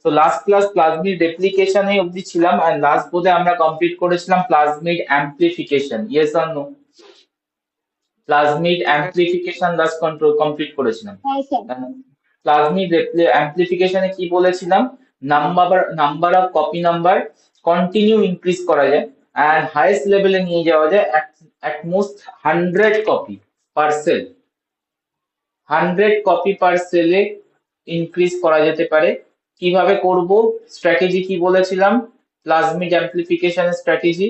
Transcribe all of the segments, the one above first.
তো last class plasmid রেপ্লিকেশনে অবধি ছিলাম, আর লাস্ট বোধে আমরা কমপ্লিট করেছিলাম plasmid amplification. Yes or no? Plasmid হ্যাঁ sir. Amplification last control complete করেছিলাম। হ্যাঁ স্যার। প্লাজমিড অ্যাম্প্লিফিকেশনে কি বলেছিলাম? Number of copy number continue increase করা যায়, অ্যান্ড হাইয়েস্ট লেভেলে নিয়ে যাওয়া যায় at most 100 copy per cell. 100 copy per সেলে ইনক্রিজ করা যেতে পারে। কিভাবে করব? স্ট্র্যাটেজি কি বলেছিলাম প্লাজমিড অ্যাম্প্লিফিকেশনের স্ট্র্যাটেজি?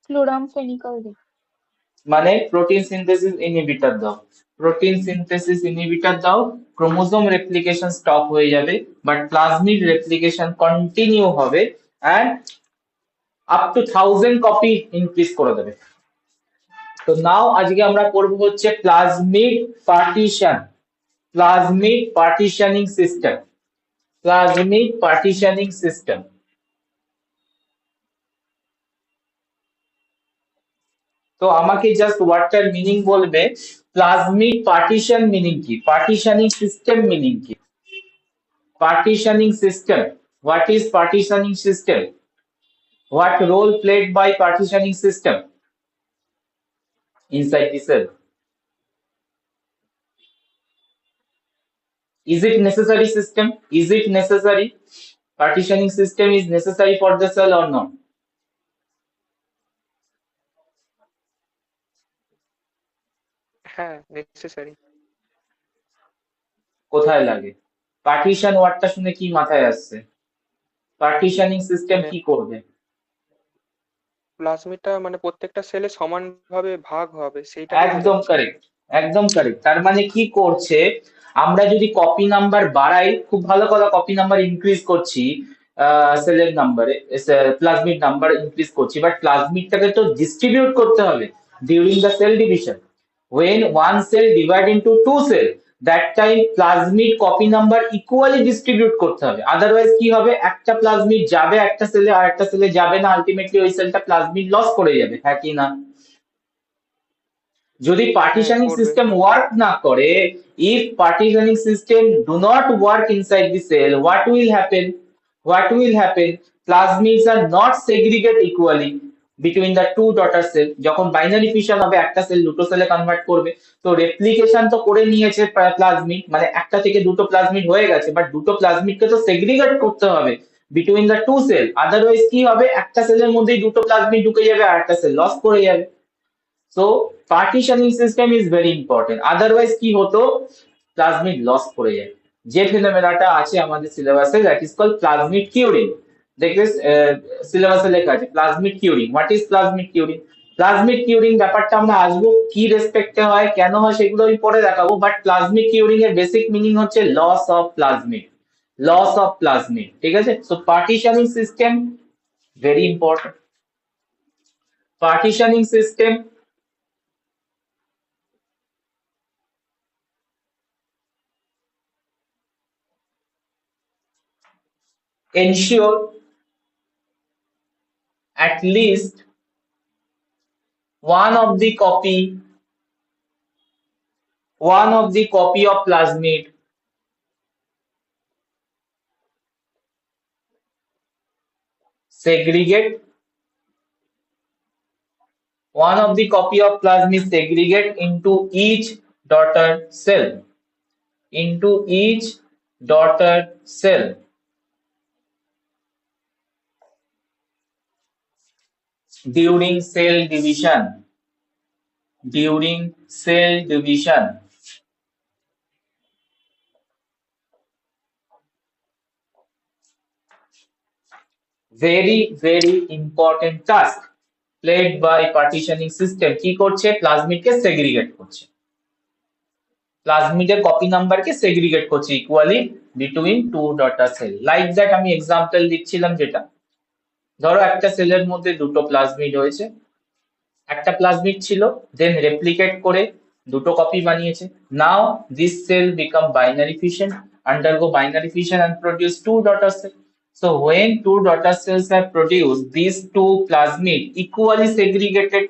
ক্লোরামফেনিকল দিই। মানে প্রোটিন সিনথেসিস ইনহিবিটর দাও। প্রোটিন সিনথেসিস ইনহিবিটর দাও, ক্রোমোজোম রেপ্লিকেশন স্টপ হয়ে যাবে, বাট প্লাজমিড রেপ্লিকেশন কন্টিনিউ হবে, and up to 1000 copy increase করে দেবে। তো নাও আজকে আমরা পড়বো হচ্ছে plasmid partition, plasmid partitioning system, plasmid partitioning system. তো আমাকে জাস্ট ওয়ার্ডটার মিনিং বলবে, প্লাজমিড পার্টিশন মিনিং কি, পার্টিশনিং সিস্টেম মিনিং কি? Partitioning system, what is partitioning system? What role played by partitioning system inside the cell? Is it necessary system? Is it necessary? Partitioning system is necessary for the cell or not? হ্যাঁ necessary. কোথায় লাগে? Partition ওয়ার্ডটা শুনে কি মাথায় আসছে? Partitioning system মানে কি করবে? প্লাজমিডটা মানে প্রত্যেকটা সেলে সমানভাবে ভাগ হবে সেইটাকে একদম বোঝাচ্ছে। কারেক্ট, একদম কারেক্ট। তার মানে কি করছে, আমরা যদি কপি নাম্বার বাড়াই, খুব ভালো কথা, কপি নাম্বার ইনক্রিজ করছি, সেলের নাম্বারে, প্লাজমিড নাম্বার ইনক্রিজ করছি, বাট প্লাজমিডটাকে তো ডিস্ট্রিবিউট করতে হবে during the cell division. when one cell divide into two cell, that time plasmid copy number equally distribute করতে হবে, আদারওয়াইজ কি হবে, একটা প্লাজমিড যাবে একটা সেলে আর একটা সেলে যাবে না, আলটিমেটলি ওই সেলটা প্লাজমিড লস করে যাবে, হ্যাঁ কি না? যদি হ্যাঁ পার্টিশনিং করবে। সিস্টেম ওয়ার্ক না করে, if partitioning system do not work inside the cell, what will happen? What will happen? Plasmids are not segregate equally between the two daughter cell. যখন বাইনারি ফিশন হবে, একটা সেল দুটো সেলে convert করবে, তো replication তো করে নিয়েছে প্লাজমিড, মানে একটা থেকে দুটো প্লাজমিড হয়ে গেছে, বাট দুটো প্লাজমিডকে তো সেগ্রিগেট করতে হবে between the two cell, otherwise কি হবে, একটা সেলের মধ্যেই দুটো প্লাজমিড ঢুকে যাবে আর একটা সেল লস করে যাবে। So partitioning system is very important. Otherwise কি হতো, প্লাজমিড লস করে যায়। যে ফেনোমেনাটা আছে আমাদের সিলেবাসে, that is called plasmid curing. দেখবে সিলেবাসে লেখা আছে plasmid curing. What is plasmid curing? Plasmid curing ব্যাপারটা আমরা আসবো, কি রেসপেক্টে হয়, কেন হয়, সেগুলো আমি পরে দেখাবো, বাট প্লাজমিড কিউরিং এর বেসিক মিনিং হচ্ছে loss of plasmid, loss of plasmid, ঠিক আছে? So partitioning system very important. Partitioning system ensure at least one of the copy of plasmid segregate, one of the copy of plasmid segregate into each daughter cell, into each daughter cell during cell division, during cell division. very important task played by partitioning system। কি করছে, প্লাজমিডকে segregate করছে, প্লাজমিডের copy নাম্বারকে segregate করছে equally between two daughter cell. Like that আমি example দিচ্ছিলাম, যেটা ধরো একটা সেলের মধ্যে দুটো প্লাজমিড হয়েছে, একটা প্লাজমিড ছিল, দেন রেপ্লিকেট করে দুটো কপি বানিয়েছে। Now this cell become binary fission, undergo binary fission and produce two daughter cells. So when two daughter cells are produced, these two plasmid equally segregated,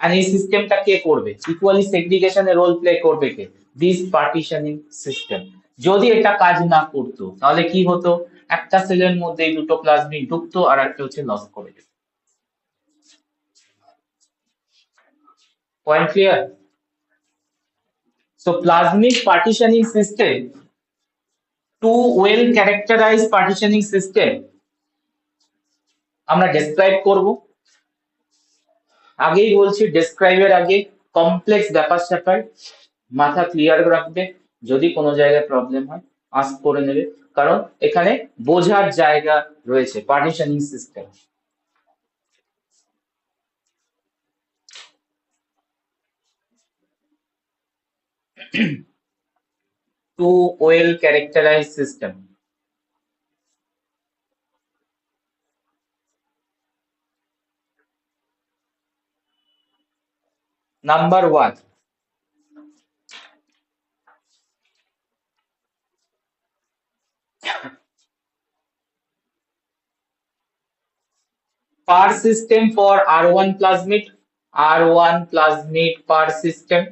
and এই সিস্টেমটা কে করবে, equally সেগ্রিগেশনে role play করবে কে, this partitioning system. যদি এটা কাজ না করতো তাহলে কি হতো, একটা সেলের মধ্যে এই দুটো প্লাজমিড ঢুকতো আর একটা হচ্ছে লস করে দিত। Point clear? So plasmid partitioning system, two well characterized partitioning system আমরা ডেসক্রাইব করব। আগেই বলছি ডেসক্রাইবের আগে কমপ্লেক্স ব্যাপার স্যাপার মাথা ক্লিয়ার রাখবে, যদি কোনো জায়গায় প্রবলেম হয় আস্ক করে নেবে, কারণ এখানে বোঝার জায়গা রয়েছে partitioning system. To well characterise system. Number 1, per system for R1 plasmid, R1 plasmid per system,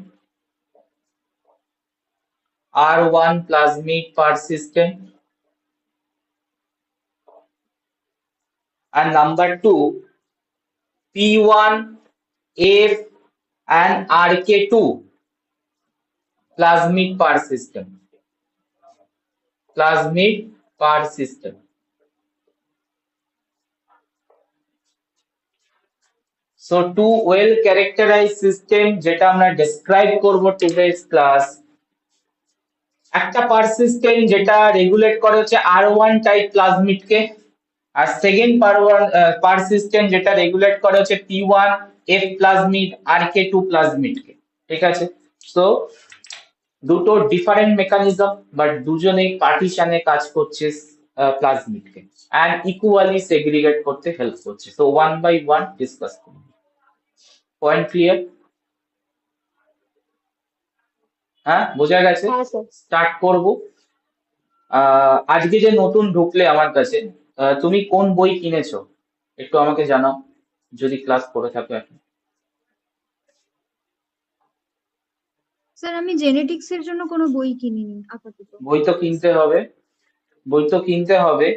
R1 plasmid per system, and number 2, P1, F and RK2 plasmid per system, plasmid per system. So two well characterized system যেটা আমরা describe করব today's class, একটা পার system যেটা regulate করে হচ্ছে R1 type plasmid কে, আর second পার system যেটা regulate করে হচ্ছে P1 F plasmid RK2 plasmid কে। ঠিক আছে, সো দুটো ডিফারেন্ট মেকানিজম বাট দুজনেই পার্টিশনে কাজ করছে প্লাজমিড কে এন্ড ইকুয়ালি সেগ্রিগেট করতে হেল্প করছে। So one by one discuss করব। Point clear? হ্যাঁ, বোঝা গেছে? হ্যাঁ স্যার। স্টার্ট করব। আজকে যে নতুন ঢুকলে আমার কাছে, তুমি কোন বই কিনেছো একটু আমাকে জানাও, যদি ক্লাস করে থাকো এখন। স্যার আমি জেনেটিক্স এর জন্য কোনো বই কিনিনি আপাতত। বই তো কিনতে হবে, বই তো কিনতে হবে।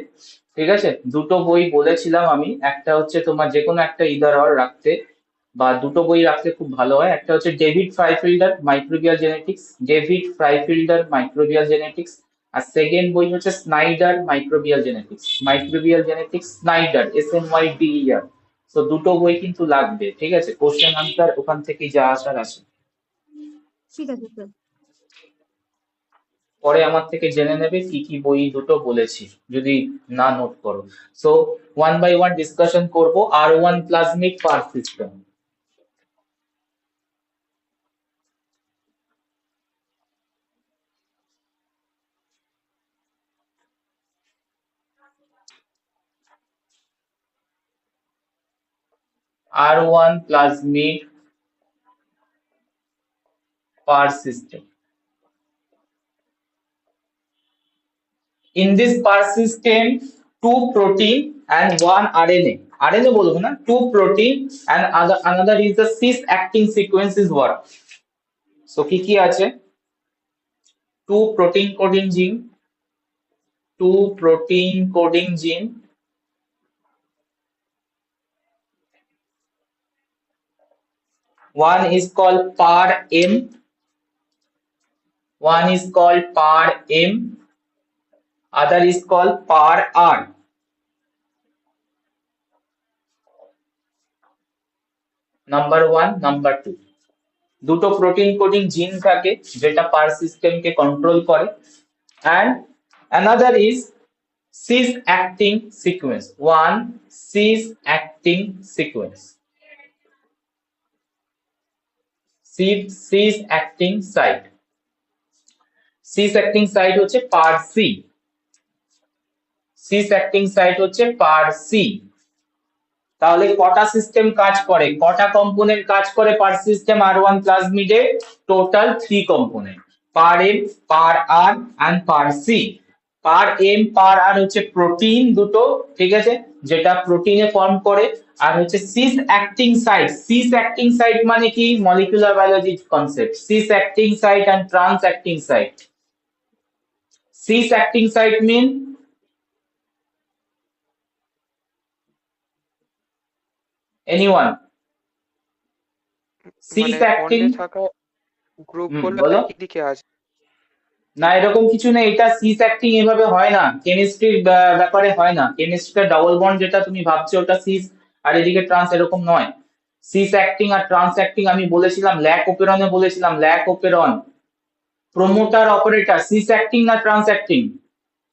ঠিক আছে, দুটো বই বলেছিলাম আমি, একটা হচ্ছে তোমার যে কোনো একটা ইদার অর রাখতে, বা দুটো বই রাখলে খুব ভালো হয়। একটা হচ্ছে David Freifelder microbial genetics, David Freifelder microbial genetics, আর সেকেন্ড বই হচ্ছে Snyder microbial genetics, microbial genetics Snyder SNYDER। তো দুটো বই কিন্তু লাগবে, ঠিক আছে, কোশ্চেন আনসার ওখান থেকে যা আসার আসে। ঠিক আছে স্যার। পরে আমার থেকে জেনে নেবে কি কি বই দুটো বলেছি যদি না নোট করো। So one by one discussion করব। R1 plasmid per system, R1 plasmid per system. In this per system, 2 protein and 1 RNA. RNA বলবো না, 2 protein and another is the cis acting sequence is what? So কি আছে? 2 protein coding gene, 2 protein coding gene, one is called par M, one is called par M, other is called par R. Number 1, number 2. দুটো protein coding জিন থাকে যেটা পার সিস্টেমকে control করে, and another is cis acting sequence, one cis acting sequence, cis acting site, cis acting site হচ্ছে পার C, cis acting site হচ্ছে পার C. তাহলে কটা সিস্টেম কাজ করে, কটা কম্পোনেন্ট কাজ করে পার সিস্টেম R1 প্লাজমিডে? Total 3 component, par M, par R and par C. Par M par R হচ্ছে প্রোটিন দুটো, ঠিক আছে, যেটা প্রোটিনে ফর্ম করে, আর হচ্ছে cis acting site. Cis acting site মানে কি? Molecular biology concept. Cis acting site and trans acting site. Cis acting site mean anyone? Cis মানে অ্যাক্টিং, বন্ডে থাকা গ্রুপ গুলো বলো। একই দিকে আছে। না, এরকম কিছু নেই। এটা সিস অ্যাক্টিং এভাবে হয় না, কেমিস্ট্রির ব্যাপারে হয় না। কেমিস্ট্রিতে ডাবল বন্ড যেটা তুমি ভাবছো ওটা সিস, আর এদিকে ট্রান্স, এরকম নয়। সিস অ্যাক্টিং আর ট্রান্স অ্যাক্টিং আমি বলেছিলাম, ল্যাক ওপেরনে বলেছিলাম, lac operon. Promoter operator cis acting না trans acting?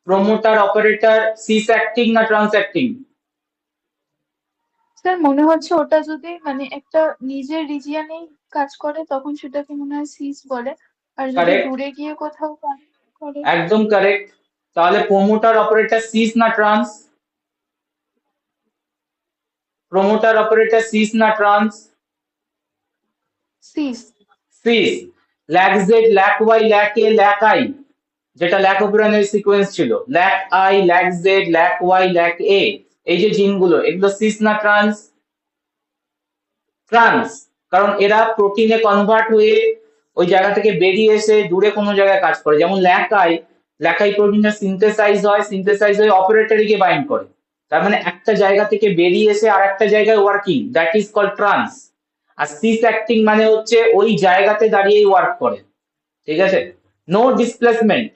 Promoter operator cis acting না ট্রান্স অ্যাক্টিং? স্যার মনে হচ্ছে ওটা যদি মানে একটা নিজের রিজিয়নেই কাজ করে তখন সেটাকে মনে হয় সিস বলে, আর যদি কারেক্ট, দূরে গিয়ে কোথাও কাজ করে একদম কারেক্ট। তাহলে প্রোমোটার অপারেটর সিস না ট্রান্স? প্রোমোটার অপারেটর সিস না trans? Cis. Cis. Lac Z, lac Y, lac A, lac I, যেটা ল্যাক ওপেরনের সিকোয়েন্স ছিল, lac I, lac Z, lac Y, lac A, এই যে জিনগুলো, এগুলো সিস না ট্রান্স? ট্রান্স। কারণ এরা প্রোটিনে কনভার্ট হয়ে ওই জায়গা থেকে বেরিয়ে এসে দূরে কোনো জায়গায় কাজ করে। যেমন ল্যাকাই, ল্যাকাই প্রোটিনটা সিনথেসাইজ হয়, সিনথেসাইজ হয়ে অপারেটরে গিয়ে বাইন্ড করে। তার মানে একটা জায়গা থেকে বেরিয়ে এসে আর একটা জায়গায় working, that is called trans. আর সিস অ্যাক্টিং মানে হচ্ছে ওই জায়গাতে দাঁড়িয়েই ওয়ার্ক করে, ঠিক আছে? No displacement.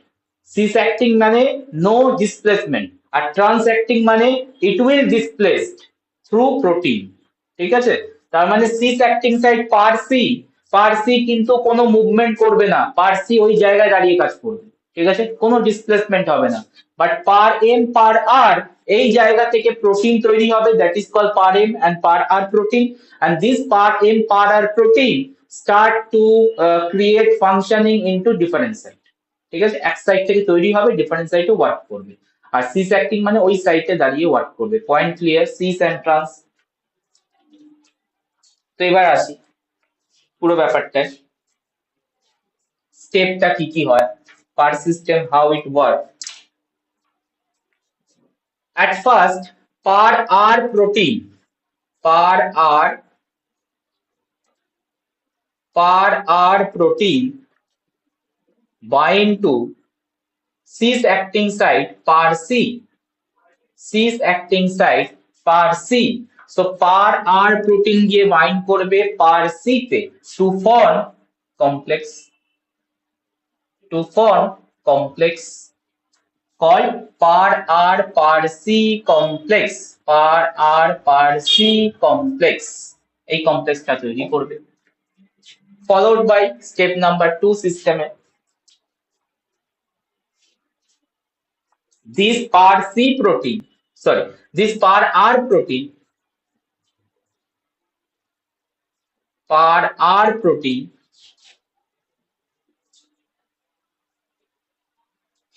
সিস অ্যাক্টিং মানে নো ডিসপ্লেসমেন্ট, আর ট্রান্স অ্যাক্টিং মানে it will displaced through protein, ঠিক আছে? তার মানে cis acting site par C, par C কিন্তু কোনো মুভমেন্ট করবে না, পার সি ওই জায়গায় দাঁড়িয়ে কাজ করবে, ঠিক আছে? কোনো ডিসপ্লেসমেন্ট হবে না। বাট পার এম, পার আর, এই জায়গা থেকে প্রোটিন তৈরি হবে, that is call par M and par R protein. And this par M, par R protein start to create functioning into different site, ঠিক আছে? এক সাইট থেকে তৈরি হবে, ডিফারেন্ট সাইটে ওয়ার্ক করবে। আর সিস অ্যাক্টিং মানে ওই সাইটে দাঁড়িয়ে ওয়ার্ক করবে। Point clear? Cis and trans. তো এবার আসি পুরো ব্যাপারটায়, স্টেপটা কি কি হয়, par system, how it work. At first, par R protein, par R, par R protein bind to cis acting site par C, cis acting site par C. So par R protein গিয়ে bind করবে par C তে to form complex, to form complex called par R par C complex, par R par C complex, এই কমপ্লেক্সটা তৈরি করবে। Followed by step number 2 system A this par C protein, sorry, this par R protein, par R protein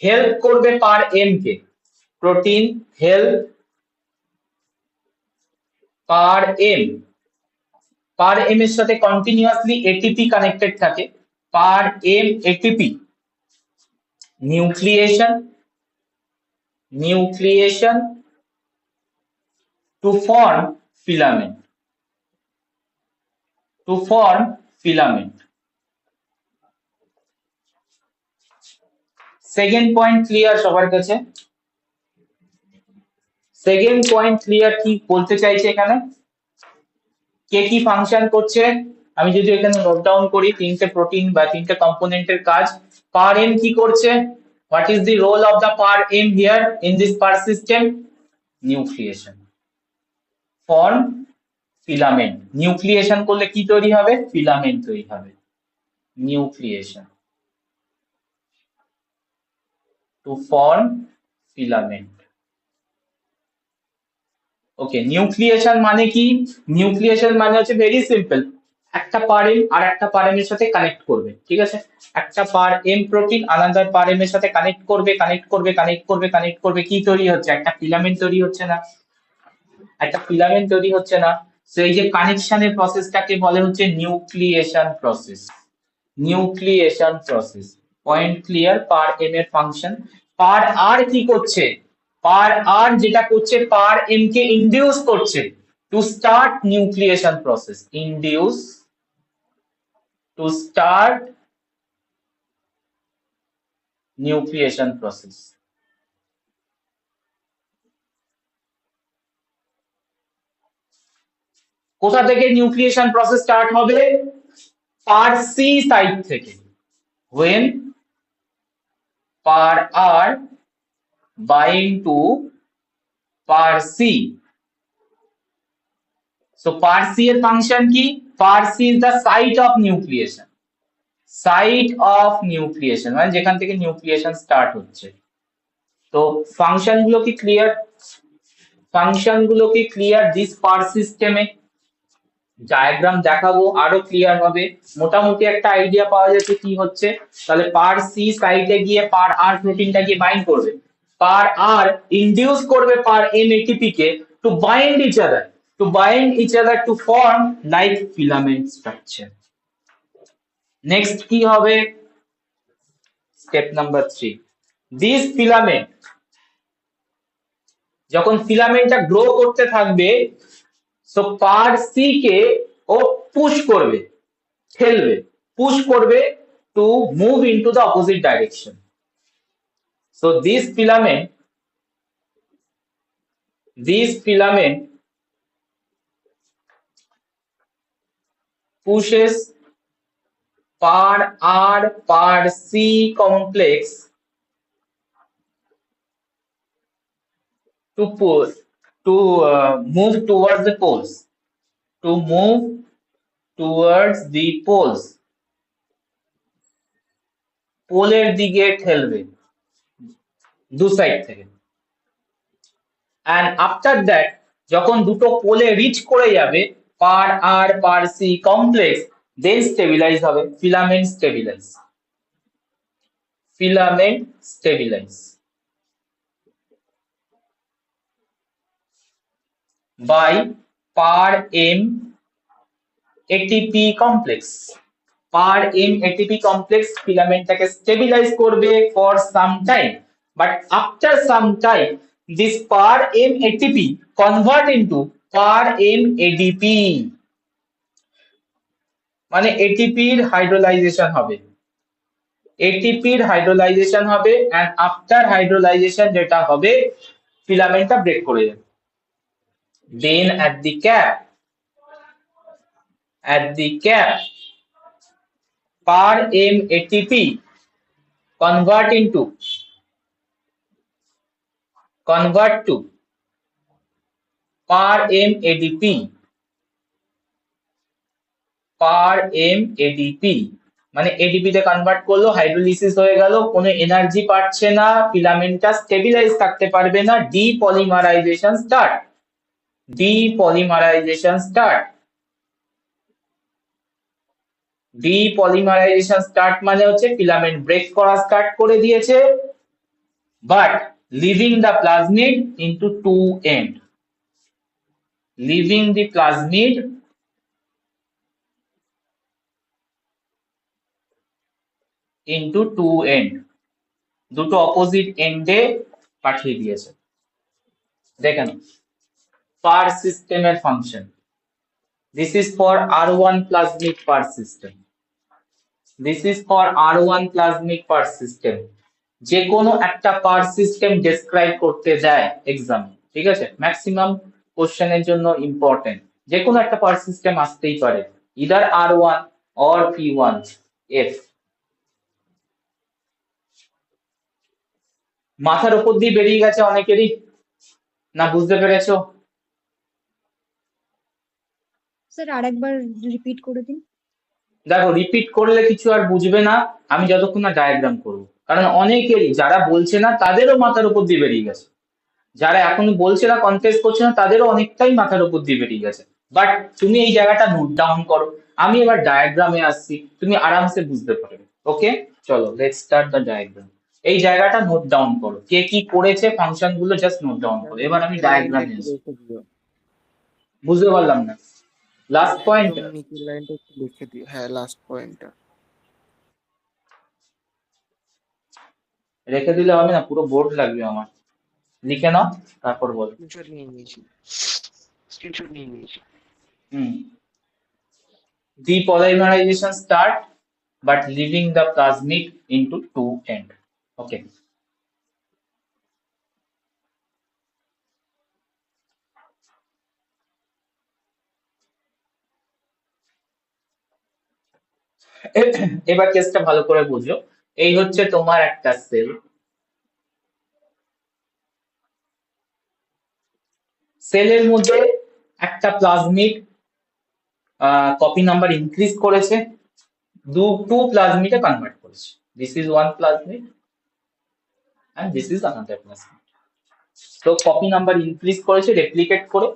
help করবে par M কে, protein help par M, par M এর সাথে continuously ATP connected থাকে, par M ATP, nucleation, nucleation to form filament, to form filament. Second point clear সবার কাছে? Second point clear? কি বলতে চাইছে এখানে, কে কি ফাংশন করছে? আমি যদি এখানে নোট ডাউন করি তিনটে প্রোটিন বা তিনটে কম্পোনেন্টের কাজ, পার এম কি করছে? What is the role of the par M here in this par system? Nucleation, form filament. Nucleation করলে কি তৈরি হবে? ফিলামেন্ট তৈরি হবে। Nucleation to form filament. Okay, nucleation মানে কি? নিউক্লিয়েশন মানে হচ্ছে ভেরি সিম্পল, একটা পার এম আর একটা পার এম এর সাথে কানেক্ট করবে, ঠিক আছে? একটা পার এম প্রোটিন আলাদা পার এম এর সাথে কানেক্ট করবে, কানেক্ট করবে, কানেক্ট করবে, কানেক্ট করবে, কি তৈরি হচ্ছে? একটা ফিলামেন্ট তৈরি হচ্ছে না? একটা ফিলামেন্ট তৈরি হচ্ছে না? সো এই যে কানেকশনের প্রসেসটাকে বলে হচ্ছে nucleation process, nucleation process. Point clear? Par M এর ফাংশন। পার আর কি করছে? পার আর যেটা করছে পার এম কে ইন্ডিউস করছে to start nucleation process, induce to start nucleation process. কোথা থেকে নিউক্লিয়েশন প্রসেস স্টার্ট হবে? পার সি সাইড থেকে। when par R bind to par C, so par C এর ফাংশন কি? par C is the site of nucleation, site of nucleation মানে যেখান থেকে nucleation start হচ্ছে। তো ফাংশন গুলো কি ক্লিয়ার? ফাংশন গুলো কি ক্লিয়ার দিস পার সিস্টেমে? ডায়াগ্রাম দেখাবো আরো ক্লিয়ার হবে, মোটামুটি একটা আইডিয়া পাওয়া যাচ্ছে কি হচ্ছে। তাহলে পার সি সাইটে গিয়ে পার আর প্রোটিনটা গিয়ে বাইন্ড করবে, পার আর ইনডিউস করবে পার এম এটিপি কে to bind each other to form like filament structure. Next কি হবে? স্টেপ নাম্বার 3, দিস ফিলামেন্ট যখন ফিলামেন্টটা গ্রো করতে থাকবে, সো পার সি কে ও পুশ করবে, ঠেলবে, পুশ করবে to move into the opposite direction. So this filament pushes par R par C complex to move towards the poles, to move towards the poles, পোলের দিকে ঠেলবে দু side থেকে। and after that যখন দুটো পোলে reach করে যাবে par R par C complex, then stabilise হবে, filament stabilise by par M ATP complex, par M ATP complex ফিলামেন্টটাকে স্টেবিলাইজ করবে for some time, but after some time this par M ATP convert into par M ADP, মানে ATP এর হাইড্রোলাইজেশন হবে, ATP এর হাইড্রোলাইজেশন হবে and after হাইড্রোলাইজেশন যেটা হবে ফিলামেন্টটা break করে যাবে। then at the cap par M ATP convert to par M ADP, মানে ADP তে কনভার্ট করলো, হাইড্রোলিসিস হয়ে গেল, কোনো এনার্জি পাচ্ছে না, ফিলামেন্টটা স্টেবিলাইজ থাকতে পারবে না, ডিপলিমারাইজেশন স্টার্ট মানে হচ্ছে ফিলামেন্ট ব্রেক করা স্টার্ট করে দিয়েছে, but living the plasmid into two end, leaving the plasmid into two end, দুটো অপোজিট এন্ডে পাঠিয়ে দিয়েছে। দেখেন পার সিস্টেমের function, this is for R1 plasmid per system, যে কোনো একটা পার সিস্টেম ডেসক্রাইব করতে দেয় এক্সাম, ঠিক আছে, ম্যাক্সিমাম কোশ্চেনের জন্য ইম্পর্টেন্ট, যে কোনো একটা পার সিস্টেম আসতেই পারে, ইদার R1 or P1F। মাথার উপর দিয়ে বেরিয়ে গেছে অনেকেরই, না বুঝতে পেরেছো? স্যার আরেকবার রিপিট করে দিন। দেখো রিপিট করলে কিছু আর বুঝবে না আমি যতক্ষণ না ডায়াগ্রাম করবো, কারণ অনেকেরই যারা বলছে না তাদেরও মাথার উপর দিয়ে বেরিয়ে গেছে, যারা এখনো বলছে না কনফেস করছে না তাদেরও অনেকটাই মাথার উপর দিয়ে বেরিয়ে গেছে। বাট তুমি এই জায়গাটা নোট ডাউন করো, আমি এবার ডায়াগ্রামে আসছি, তুমি আরামসে বুঝতে পারবে। ওকে চলো লেটস স্টার্ট দ্য ডায়াগ্রাম। এই জায়গাটা নোট ডাউন করো, কে কি করেছে ফাংশন গুলো জাস্ট নোট ডাউন করো। এবার আমি ডায়াগ্রামে আসছি, বুঝতে পারলাম না লাস্ট পয়েন্ট, নিচের লাইনটা একটু লিখে দিও, হ্যাঁ লাস্ট পয়েন্টটা রেখে দিলে হবে না, পুরো বোর্ড লাগবে আমার, লিখে নাও, তারপর বলো। স্ক্রিনশট নিয়ে নিয়েছি, স্ক্রিনশট নিয়ে নিয়েছি। হুম। Depolymerization start, but leaving the plasmid into two end. Okay. এবার কেসটা ভালো করে বুঝো। এই হচ্ছে তোমার একটা সেল, সেলের মধ্যে একটা প্লাজমিড কপি নাম্বার ইনক্রিজ করেছে, টু প্লাজমিডে কনভার্ট করেছে। This is one plasmid and this is another plasmid. তো কপি নাম্বার ইনক্রিজ করেছে রেপ্লিকেট করে।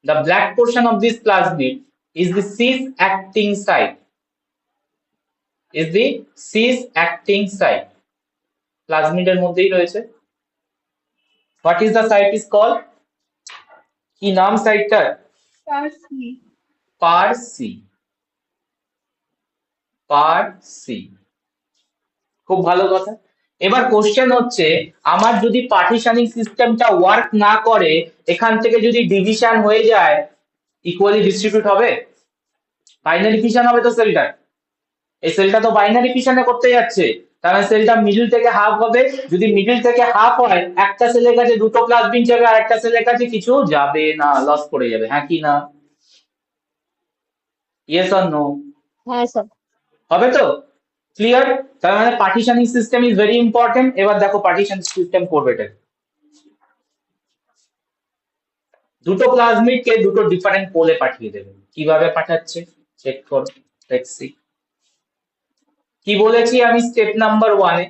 The black portion of this plasmid is the cis acting site. Is the cis acting site. প্লাজমিডের মধ্যেই রয়েছে। What is the site is called? কি নাম সাইটটার? Parsley. Parsi. Parsi. খুব ভালো কথা। এবার কোশ্চেন হচ্ছে, আমার যদি পার্টিশনিং সিস্টেমটা ওয়ার্ক না করে, এখান থেকে যদি ডিভিশন হয়ে যায়, ইকুয়ালি ডিস্ট্রিবিউট হবে? বাইনারি ফিশন হবে তো সেলটা। এই সেলটা তো বাইনারি ফিশনে করতে যাচ্ছে, তাহলে সেলটা মিডল থেকে হাফ হবে। যদি মিডল থেকে হাফ হয়, একটা সেলের কাছে দুটো প্লাজমিড যাবে, আর একটা সেলের কাছে কিছু যাবে না, লস পড়ে যাবে। হ্যাঁ কি না? Yes or no? হ্যাঁ স্যার। হবে তো? ক্লিয়ার? তার মানে partitioning system is very important. এবার দেখো পার্টিশন সিস্টেম করবে এটা। দুটো প্লাজমিডকে দুটো ডিফারেন্ট পোলে পাঠিয়ে দেবে। কিভাবে পাঠাচ্ছে চেক করো, লেটস সি। কি বলেছি আমি step number 1 A?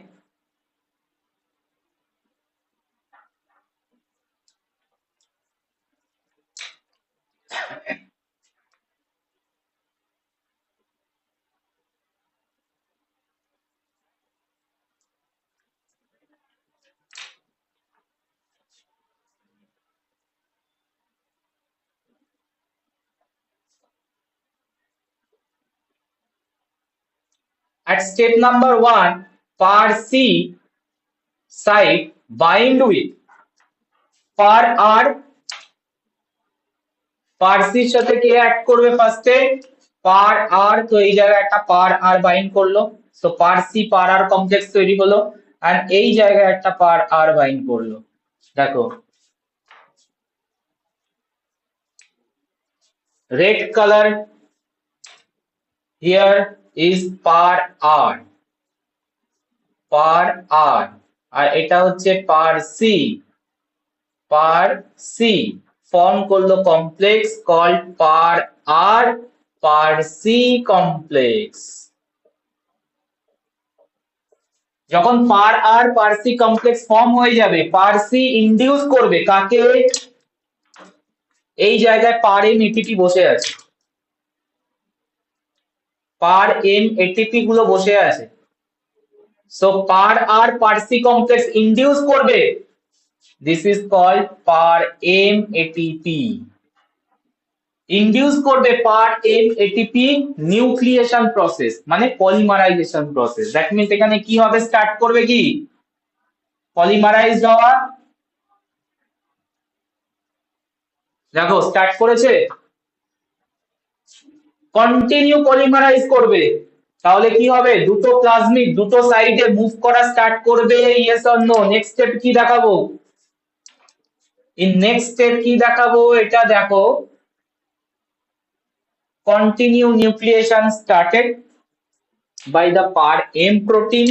At step number 1, par C site bind with par R. par C এর সাথে কে অ্যাড করবে ফার্স্টে? par R। তো এই জায়গায় একটা par R বাইন্ড করলো, so par C par R complex তৈরি হলো। আর এই জায়গায় একটা par R বাইন্ড করলো। দেখো red colour, here is par R, par R, আর এটা হচ্ছে par C, par C form করলো complex called par R, par C complex. যখন par R par C complex form হয়ে যাবে, par C ইনডিউস করবে কাকে? এই জায়গায় par M ATP বসে আছে, par M ATP গুলো বসে আছে। So par R par C complex induce করবে, this is called par M ATP। Induce করবে par M ATP nucleation process, মানে পলিমারাইজেশন প্রসেস। দ্যাট মিন্স এখানে কি হবে? স্টার্ট করবে কি? পলিমারাইজড হওয়া। দেখো স্টার্ট করেছে, কন্টিনিউ পলিমারাইজ করবে। তাহলে কি হবে? দুটো প্লাজমিড দুটো সাইডে মুভ করা স্টার্ট করবে। Yes or no? Next step কি দেখাবো? নেক্সট স্টেপ কি দেখাবো এটা দেখো। Continue nucleation started by the par M protein.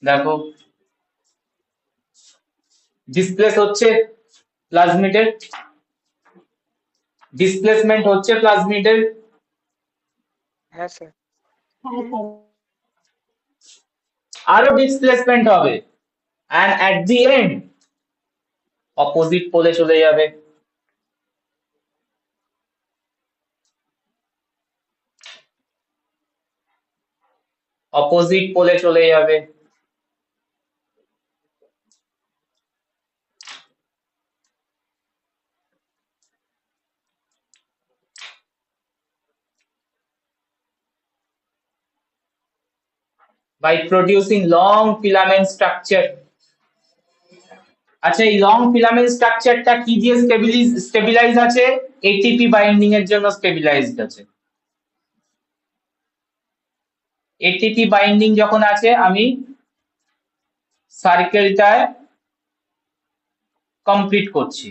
দেখো ডিসপ্লেস হচ্ছে প্লাজমিডের, ডিসপ্লেসমেন্ট হচ্ছে প্লাজমিডের, হ্যাঁ স্যার। আরো ডিসপ্লেসমেন্ট হবে, and at the end opposite পোলে চলে যাবে। অপোজিট পোলে চলে যাবে। by producing long filament structure। আচ্ছা, এই লং ফিলামেন্ট স্ট্রাকচারটা কি দিয়ে স্টেবিলাইজ আছে? এটিপি বাইন্ডিং এর জন্য স্টেবিলাইজড আছে। এটিপি বাইন্ডিং যখন আছে, আমি সার্কেলটায় কমপ্লিট করছি।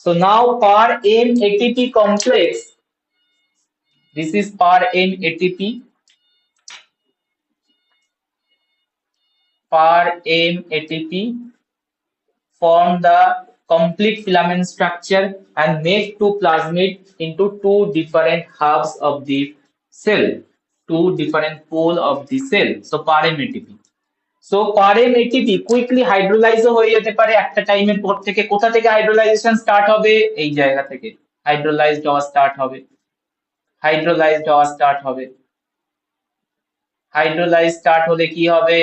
So now per n ATP complex, this is per n ATP, per n ATP form the complete filament structure and make two plasmid into two different halves of the cell, two different pole of the cell. So per m ATP. So per m ATP quickly hydrolyze হয়ে যেতে পারে একটা টাইমের পর থেকে। কোথা থেকে হাইড্রোলাইজেশন start হবে? এই জায়গা থেকে হাইড্রোলাইজড হওয়া স্টার্ট হবে। হাইড্রোলাইজড হওয়া স্টার্ট হবে। হাইড্রোলাইজ স্টার্ট হলে কি হবে?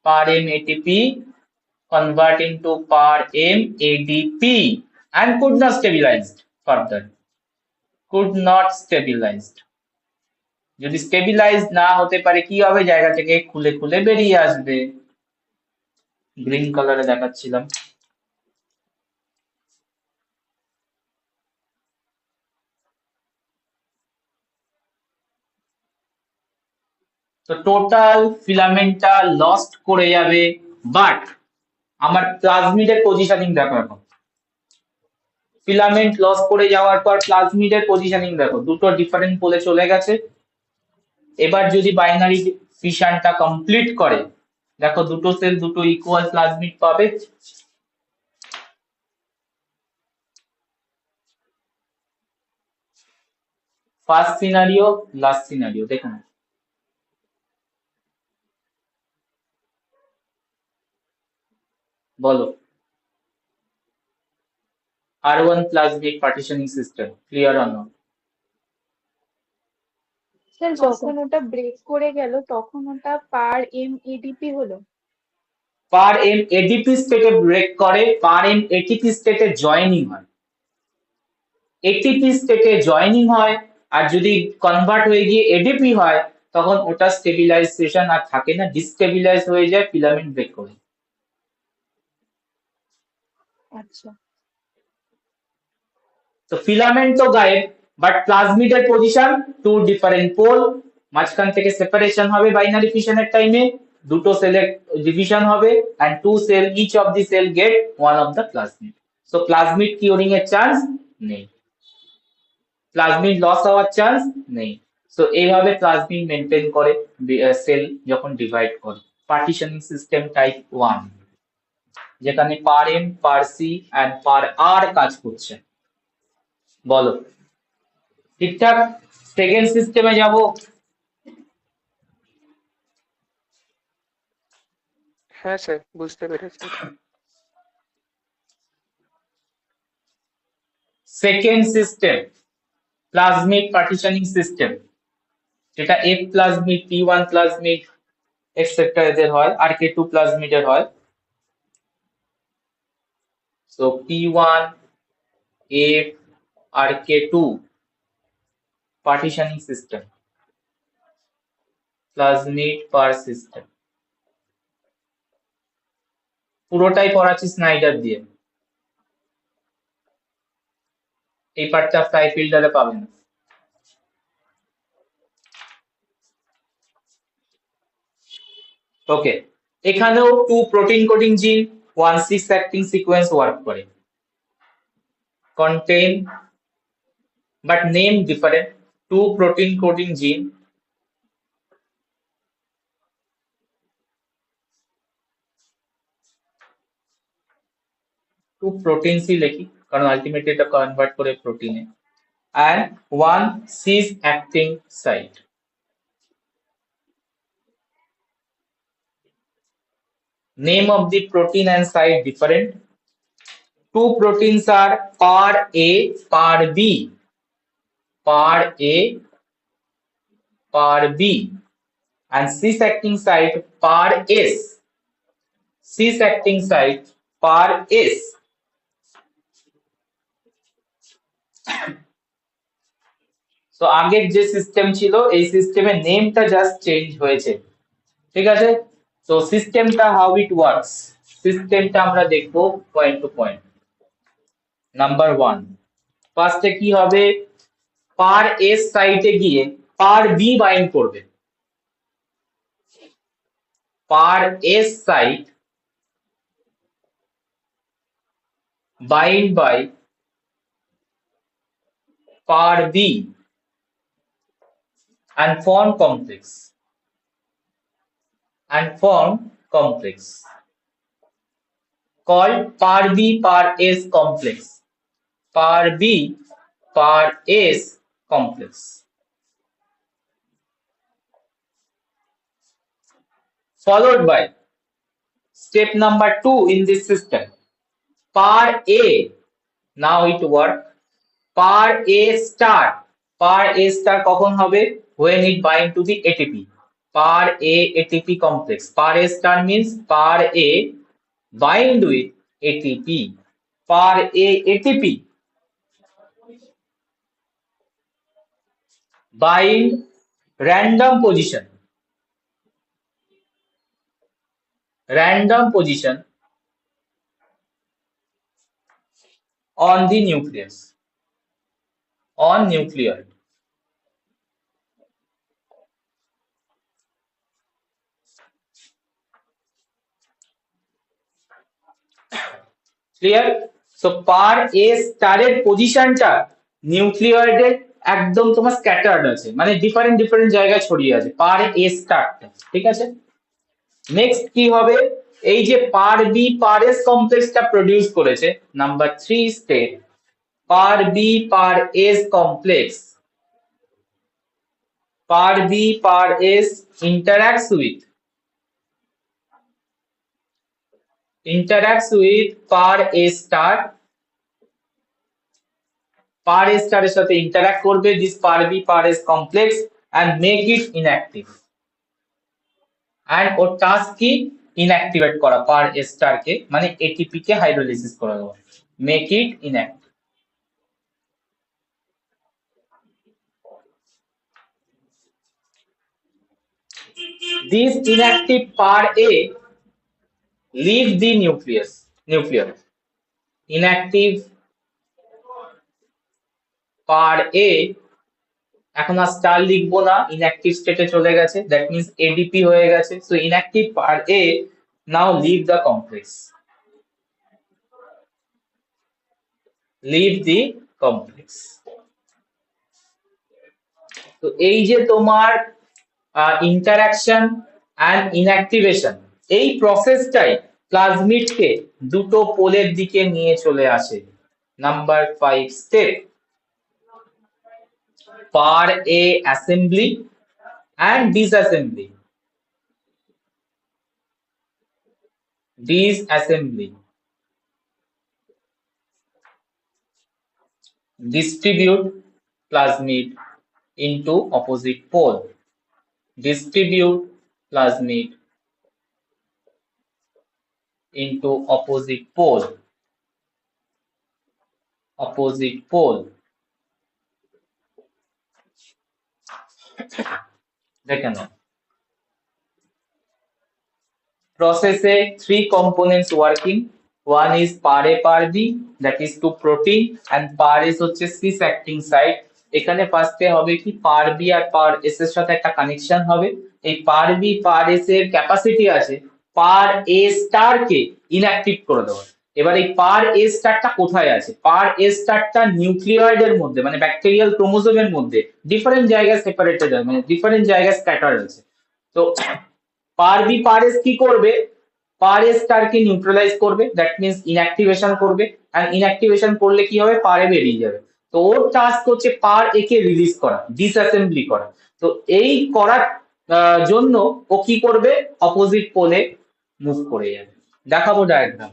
per m ATP convert into per m ADP and could not stabilized further, could not stabilized। যদি স্টেবিলাইজ না হতে পারে কি হবে? জায়গা থেকে খুলে খুলে বেরিয়ে আসবে। গ্রিন কালারে দেখাচ্ছিলাম। তো টোটাল ফিলামেন্টটা লস্ট করে যাবে, বাট আমার প্লাজমিডের পজিশনিং দেখো। এখন ফিলামেন্ট লস করে যাওয়ার পর প্লাজমিডের পজিশনিং দেখো, দুটো ডিফারেন্ট পোলে চলে গেছে। এবার যদি বাইনারি ফিশনটা কমপ্লিট করে, দেখো দুটো সেল দুটো ইকুয়াল প্লাজমিড পাবে। ফার্স্ট সিনারিও, লাস্ট সিনারিও দেখুন। বলো, R1 plasmid partitioning system, clear or not? Sir যখন ওটা ব্রেক করে গেল তখন ওটা পার এম এডিপি হলো। পার এম এডিপি স্টেটে ব্রেক করে, পার এম এটিপি স্টেটে জয়েনিং হয়। এটিপি স্টেটে জয়েনিং হয়, আর যদি কনভার্ট হয়ে গিয়ে এডিপি হয় তখন ওটা স্টেবিলাইজেশন আর থাকে না, ডিস্টেবিলাইজ হয়ে যায়, ফিলামেন্ট ব্রেক করে। আচ্ছা, তো ফিলামেন্ট তো গায়েব, বাট প্লাজমিডের পজিশন টু ডিফারেন্ট পোল, মাঝখান থেকে সেপারেশন হবে বাইনারি ফিশনের টাইমে, দুটো সেলের ডিভিশন হবে, and two cell each of the cell get one of the plasmid. So plasmid curing এর চান্স নেই, প্লাজমিড লস হওয়ার চান্স নেই। সো এইভাবে প্লাজমিড মেনটেন করে সেল যখন ডিভাইড করে। পার্টিশনিং সিস্টেম টাইপ 1, যেখানে par M, par C and par R কাজ করছে। বলো, ঠিকঠাক? সেকেন্ড সিস্টেমে যাব। হ্যাঁ স্যার, বুঝতে পেরেছি। Second system plasmid partitioning system, যেটা F plasmid, P1 plasmid extra এদের হয়, আর K2 প্লাজমিডের হয়। সো P1 F আর K2 পার্টিশনিং সিস্টেম, প্লাজমিড পার সিস্টেম। পুরোটাই পড়াচ্ছি স্নাইডার দিয়ে, এই পার্টটা ফ্রাই ফিল্টারে পাবেন। ওকে, এখানেও two protein coding gene 1,6 acting sequence work করে, contain but name different, two protein coding gene two প্রোটিনসই লিখি কারণ আলটিমেটলি এটা কনভার্ট করে প্রোটিনে and one cis acting site. Name of the protein and site different. Two proteins are par A, par B, par A, par B, and cis acting site par S. Cis acting site par S. So আগের যে system ছিল এই সিস্টেমের নেমটা just change হয়েছে, ঠিক আছে? তো সিস্টেমটা হাউ ইট ওয়ার্কস, সিস্টেমটা আমরা দেখবো পয়েন্ট টু পয়েন্ট। নাম্বার 1, ফার্স্টে কি হবে, পার এস সাইটে গিয়ে পার বি বাইন্ড করবে। Par S site bind by par B and form complex called par B par S complex. Par B par S complex. Followed by step number 2 in this system. Par A, now it work. Par A star. Par A star কখন হবে? When it bind to the ATP. Par A ATP complex. Par A star means par A bind with ATP. Par A ATP bind random position on the nucleus, on nucleoid. Clear? So par A স্টারের পজিশনটা নিউক্লিয়য়েডের একদম তোমার scattered আছে, মানে different জায়গায় ছড়িয়ে আছে পার এ স্টারটা, ঠিক আছে? নেক্সট কি হবে, এই যে পার বি পার এস কমপ্লেক্সটা প্রডিউস করেছে, number 3 step, par B par S complex, par B par S interacts with par A star. Par A star এর সাথে interact করবে this par B par S complex and make it inactive. And or task কি, inactivate করা par A star কে, মানে ATP কে hydrolysis করা দেওয়া, make it inactive. This inactive par A leave the nucleus. Inactive par A এখন আর star লিখবো না, inactive স্টেটে চলে গেছে, দ্যাট মিন্স এডিপি হয়ে গেছে। So inactive par A now leave the complex. তো এই যে তোমার ইন্টারঅ্যাকশন এন্ড ইনঅ্যাক্টিভেশন, এই প্রসেসটাই প্লাজমিডকে দুটো পোলের দিকে নিয়ে চলে আসে। Number 5 step, par A assembly and disassembly. Distribute plasmid into opposite pole. Distribute plasmid into opposite pole. দেখে নাও, প্রসেসে 3 components working. One is par A par B, that is to protein, and par S হচ্ছে cis acting site. এখানে ফার্স্টে হবে কি, par B আর par S এর সাথে একটা কানেকশন হবে। এই par B par S এর ক্যাপাসিটি আছে par A star K inactive করে দেওয়ার। এবার এই par A স্টারটা কোথায় আছে, par A স্টারটা নিউক্লিয়য়েডের মধ্যে, মানে ব্যাকটেরিয়াল ক্রোমোজোমের মধ্যে ডিফারেন্ট জায়গায় সেপারেটেড আছে, মানে ডিফারেন্ট জায়গায় স্ক্যাটার্ড আছে। তো par B par S কি করবে, পার এ স্টারকে নিউট্রালাইজ করবে, দ্যাট মিনস ইনঅ্যাক্টিভেশন করবে, আর ইনঅ্যাক্টিভেশন করলে কি হবে, পারে বেরিয়ে যাবে। তো ওর টাস্ক হচ্ছে পার এ কে রিলিজ করা, ডিসঅ্যাসেম্বলি করা। তো এই করার জন্য ও কি করবে, অপোজিট পোলে মুভ করে যাবে। দেখাবো ডায়াগ্রাম।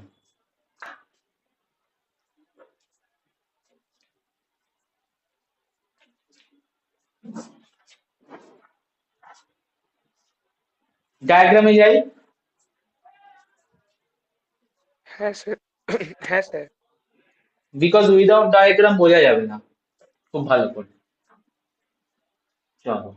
ডায়াগ্রামে যাই। হ্যাঁ স্যার। হ্যাঁ স্যার। বিকজ উইদাউট ডায়াগ্রাম বোঝা যাবে না খুব ভালো করে। চলো,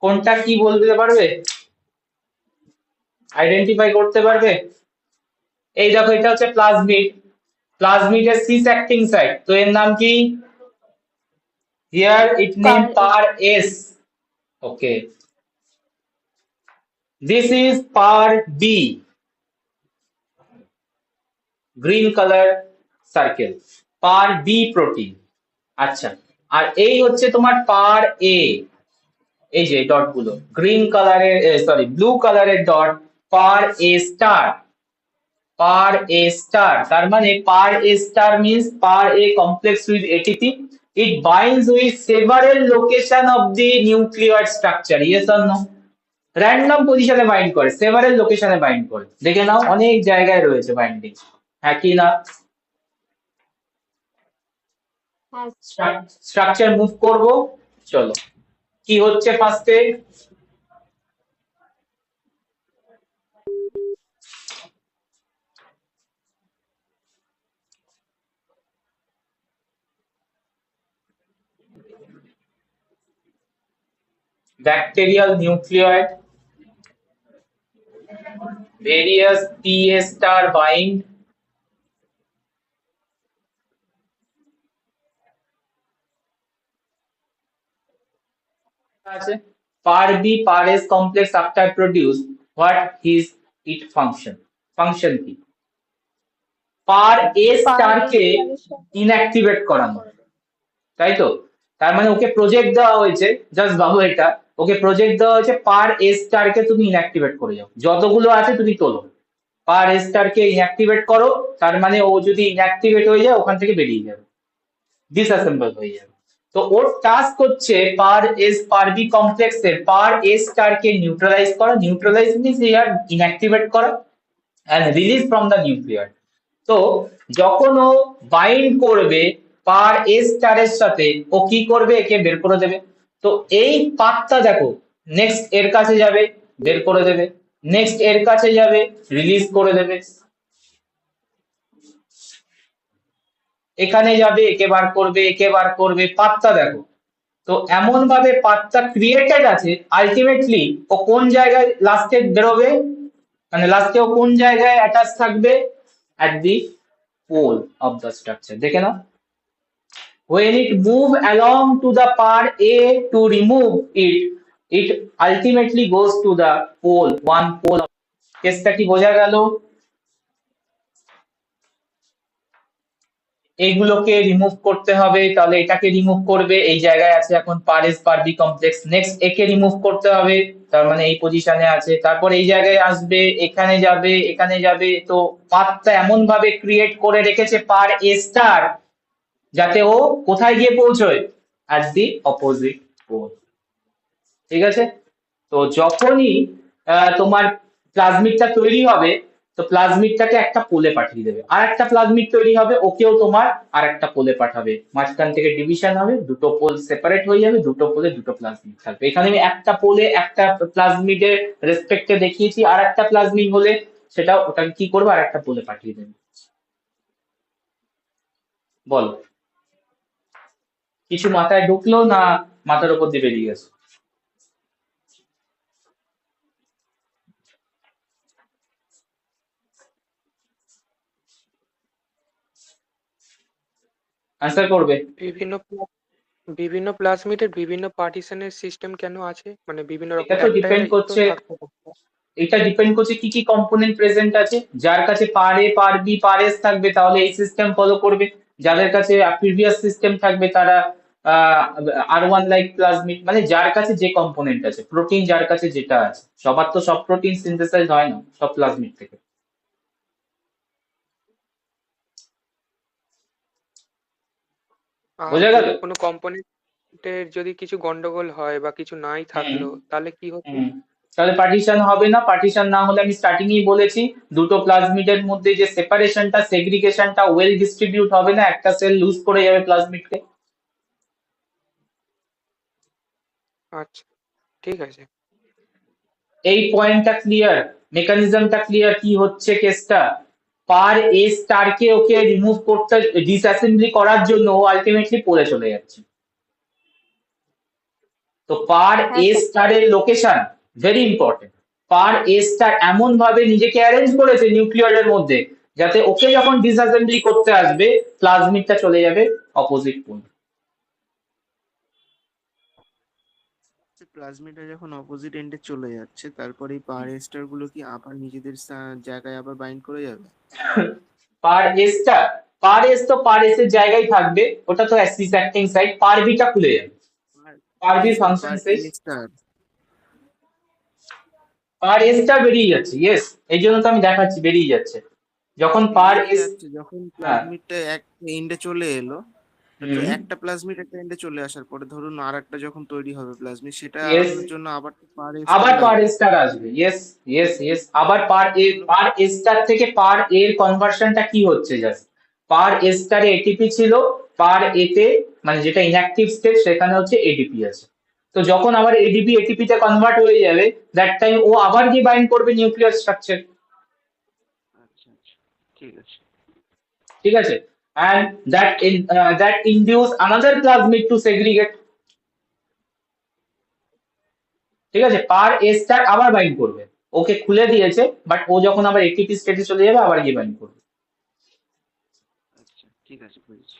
কোনটা কি বলতে পারবে, আইডেন্টিফাই করতে পারবে? এই দেখো, এটা হচ্ছে প্লাজমিড, প্লাজমিডের সিস অ্যাক্টিং সাইট, তো এর নাম কি? Here it name par S. Okay, this is par B, green colour circle, par B protein. আচ্ছা, আর এই হচ্ছে তোমার পার এ, এই যে ডট গুলো গ্রিন কালারের, সরি ব্লু কালারের dot, par A star, par A star, তার মানে par A star means par A complex with ATP. It binds with several location of the nucleoid structure. Yes or no? Random পজিশনে bind করে, several লোকেশনে bind করে, দেখে নাও অনেক জায়গায় রয়েছে বাইন্ডিং, হ্যাঁ কি না? স্ট্রাকচার মুভ করব, চলো কি হচ্ছে ফার্স্টে, bacterial nucleoid, various PA star bind, আছে par B par S complex after produce, what is it function, function কি? Par A star K inactivate করানো, তাই তো? তার মানে ওকে প্রজেক্ট দেওয়া হয়েছে, জাস্ট ভাবো এটা, ওকে প্রজেক্ট দেওয়া হয়েছে পার এ স্টার কে তুমি ইনঅ্যাক্টিভেট করে যাও, যতগুলো আছে তুমি তোলো, পার এ স্টার কে ইনঅ্যাক্টিভেট করো, তার মানে ও যদি ইনঅ্যাক্টিভেট হয়ে যায় ওখান থেকে বেরিয়ে যাবে, ডিসঅ্যাসেম্বল হয়ে যাবে। তো ওর টাস্ক হচ্ছে পার এস পার বি কমপ্লেক্সের পার এ স্টার কে নিউট্রালাইজ করা, নিউট্রালাইজ মিন্স ইয়ার ইনঅ্যাক্টিভেট করা and release from the nuclear. তো যখন ও বাইন্ড করবে পার এ স্টারের সাথে, ও কি করবে, একে বের করে দেবে। তো এই পাথটা দেখো, নেক্সট এর কাছে যাবে, বের করে দেবে, নেক্সট এর কাছে যাবে, রিলিজ করে দেবে, এখানে যাবে, একে বার করবে, একে বার করবে, পাথটা দেখো। তো এমন ভাবে পাথটা ক্রিয়েটেড আছে, আলটিমেটলি ও কোন জায়গায় লাস্টে বেরোবে, মানে লাস্টে ও কোন জায়গায় অ্যাটাচ থাকবে, at the pole of the structure, দেখে নাও, when it move along to the part A to remove it, it ultimately goes to the pole, one pole of কেসটা কি বোঝা গেল? এইগুলোকে রিমুভ করতে হবে, তাহলে এটাকে রিমুভ করবে, এই জায়গায় আছে এখন পার এস পার বি কমপ্লেক্স। নেক্সট একে রিমুভ করতে হবে, তার মানে এই পজিশনে আছে, তারপর এই জায়গায় আসবে, এখানে যাবে, এখানে যাবে। তো পাথটা এমন ভাবে ক্রিয়েট করে রেখেছে পার এ স্টার, যাতে ও কোথায় গিয়ে পৌঁছয়, অ্যাট দি অপোজিট পোল। ঠিক আছে? তো যখনই তোমার প্লাজমিডটা তৈরি হবে, তো প্লাজমিডটাকে একটা পোলে পাঠিয়ে দেবে, আর একটা প্লাজমিড তৈরি হবে, ওকেও তোমার আর একটা পোলে পাঠাবে, মাঝখান থেকে ডিভিশন হবে, দুটো পোল সেপারেট হয়ে যাবে, দুটো পোলে দুটো প্লাজমিড থাকবে। এখানে আমি একটা পোলে একটা প্লাজমিডের রেসপেক্টে দেখিয়েছি, আর একটা প্লাজমিড হলে সেটা ওটাকে কি করবে, আর একটা পোলে পাঠিয়ে দেবে। বল, কিছু মাথায় ঢুকলো না মাথার উপর দিয়ে বেরিয়ে গেছে? আনসার করবে। বিভিন্ন প্লাজমিডের বিভিন্ন পার্টিশনের সিস্টেম কেন আছে, মানে বিভিন্ন এটা রকম তো একটাই ডিপেন্ড তো করছে, থাকতে পারে না। এটা ডিপেন্ড করছে কি কি কম্পোনেন্ট প্রেজেন্ট আছে। যার কাছে পার এ পার বি পার এস থাকবে তাহলে এই সিস্টেম ফলো করবে, যাদের কাছে প্রিভিয়াস সিস্টেম থাকবে তারা আর1 লাইক প্লাজমিড, মানে যার কাছে যে কম্পোনেন্ট আছে, প্রোটিন যার কাছে যেটা আছে, সবার তো সব প্রোটিন সিনথেসাইজ হয় না সব প্লাজমিড থেকে। আর বোঝা গেল? যদি কোনো কম্পোনেন্টের যদি কিছু গন্ডগোল হয় বা কিছু নাই হুম থাকলো, তাহলে কি হতো? হুম তাহলে পার্টিশন হবে না। পার্টিশন না হলে আমি স্টার্টিং এই বলেছি, দুটো প্লাজমিডের মধ্যে যে সেপারেশনটা সেগ্রিগেশনটা ওয়েল ডিস্ট্রিবিউট হবে না, একটা সেল লুজ করে যাবে প্লাজমিডকে। আচ্ছা, ঠিক আছে। এই পয়েন্টটা ক্লিয়ার, মেকানিজমটা ক্লিয়ার, কি হচ্ছে কেসটা। পার এ স্টারকে ওকে রিমুভ করতে, ডিসঅ্যাসেম্বলি করার জন্য ও আলটিমেটলি পড়ে চলে যাচ্ছে। তো পার হ্যাঁ এ স্যার। স্টারের location very important. Per A star এমন ভাবে নিজেকে অ্যারেঞ্জ করেছে নিউক্লিয়ারের মধ্যে, যাতে ওকে যখন ডিসঅ্যাসেম্বলি করতে আসবে প্লাজমিডটা চলে যাবে অপোজিট পোল। প্লাজমিডটা যখন অপোজিট এন্ডে চলে যাচ্ছে, তারপরে এই পার এস্টার গুলো কি আবার নিজেদের জায়গায় আবার বাইন্ড করে যাবে? পার এসটা, পার এস তো পার এস এর জায়গায় থাকবে, ওটা তো অ্যাক্সিস অ্যাক্টিং সাইড, পার বিটা খুলে যাবে, পার বি ফাংশন পার শেষ, এ স্টার পার এসটা বেরিয়ে যাচ্ছে। ইয়েস, এই জন্য তো আমি দেখাচ্ছি বেরিয়ে যাচ্ছে যখন পার বেরিয়ে এস। যাচ্ছে যখন হ্যাঁ। প্লাজমিডটা এক এন্ডে চলে এলো। তো হুম। একটা প্লাজমিড একটা এন্ডে চলে আসার পরে ধরুন আর একটা যখন তৈরি হবে প্লাজমিড, সেটা ইয়েস, আনানোর জন্য আবার তো পার আবার এস্টার পার লাগবে। স্টার আসবে। ইয়েস ইয়েস ইয়েস, আবার পার স্টার থেকে পার এর কনভার্সনটা কি হচ্ছে জাস্ট, পার স্টারে এটিপি ছিল, পার এতে মানে যেটা ইনঅ্যাক্টিভ স্টেট সেখানে হচ্ছে এডিপি আছে। তো যখন আবার এডিপি এটিপি তে কনভার্ট হয়ে যাবে, দ্যাট টাইম ও আবার গিয়ে বাইন্ড করবে নিউক্লিয়ার স্ট্রাকচার। আচ্ছা আচ্ছা, ঠিক আছে। ঠিক আছে? and that induce another plasmid to segregate। ঠিক আছে? পার এ স্টার আবার বাইন্ড করবে, ওকে খুলে দিয়েছে, বাট ও যখন আবার এটিপি স্টেটে চলে যাবে আবার গিয়ে বাইন্ড করবে। আচ্ছা ঠিক আছে, বুঝেছি।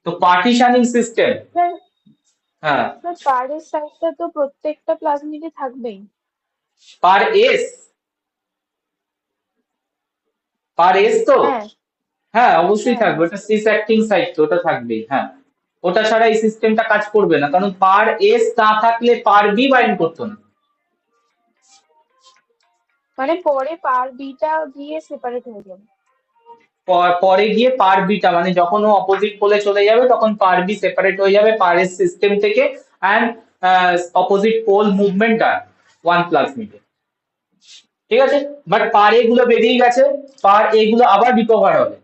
তো পার্টিশনিং সিস্টেম। স্যার হ্যাঁ, স্যার পাড়ের সাইডটা তো প্রত্যেকটা প্লাজমিডে থাকবেই। পার এস, পার এস তো, হ্যাঁ হ্যাঁ অবশ্যই হ্যাঁ থাকবে, ওটা সিস অ্যাক্টিং সাইট তো, ওটা থাকবেই। হ্যাঁ, ওটা ছাড়া এই সিস্টেমটা কাজ করবে না, কারণ পার এস না থাকলে পার বি বাইন্ড করতো না। মানে পরে পার বিটা গিয়ে সেপারেট হয়ে যাবে। পরে গিয়ে পার বিটা মানে যখন ও অপোজিট পোলে চলে যাবে তখন পার বি সেপারেট হয়ে যাবে পার এস সিস্টেম থেকে, and opposite pole movement done one প্লাজমিডে। ঠিক আছে? বাট পার এ গুলো বেরিয়ে গেছে, পার এ গুলো আবার রিকভার হবে।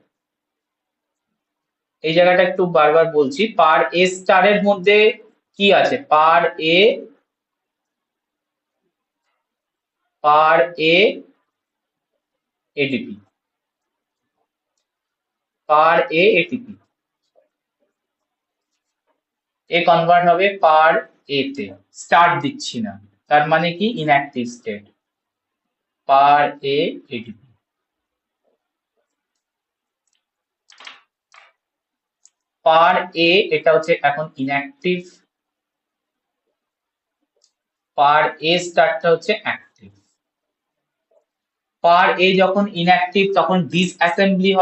এই জায়গাটা একটু বারবার বলছি, পার এ স্টারের মধ্যে কি আছে, পার এ, পার এ এডিপি, পার এ এটিপি, এ কনভার্ট হবে পার এ তে, স্টার্ট দিচ্ছি না, তার মানে কি ইনঅ্যাক্টিভ স্টেট, পার এ এটিপি। পার এ এটা হচ্ছে এখন ইনঅ্যাক্টিভ, পার এ স্টারটা হচ্ছে অ্যাক্টিভ। পার এ যখন ইনঅ্যাক্টিভ তখন ডিসঅ্যাসেম্বলি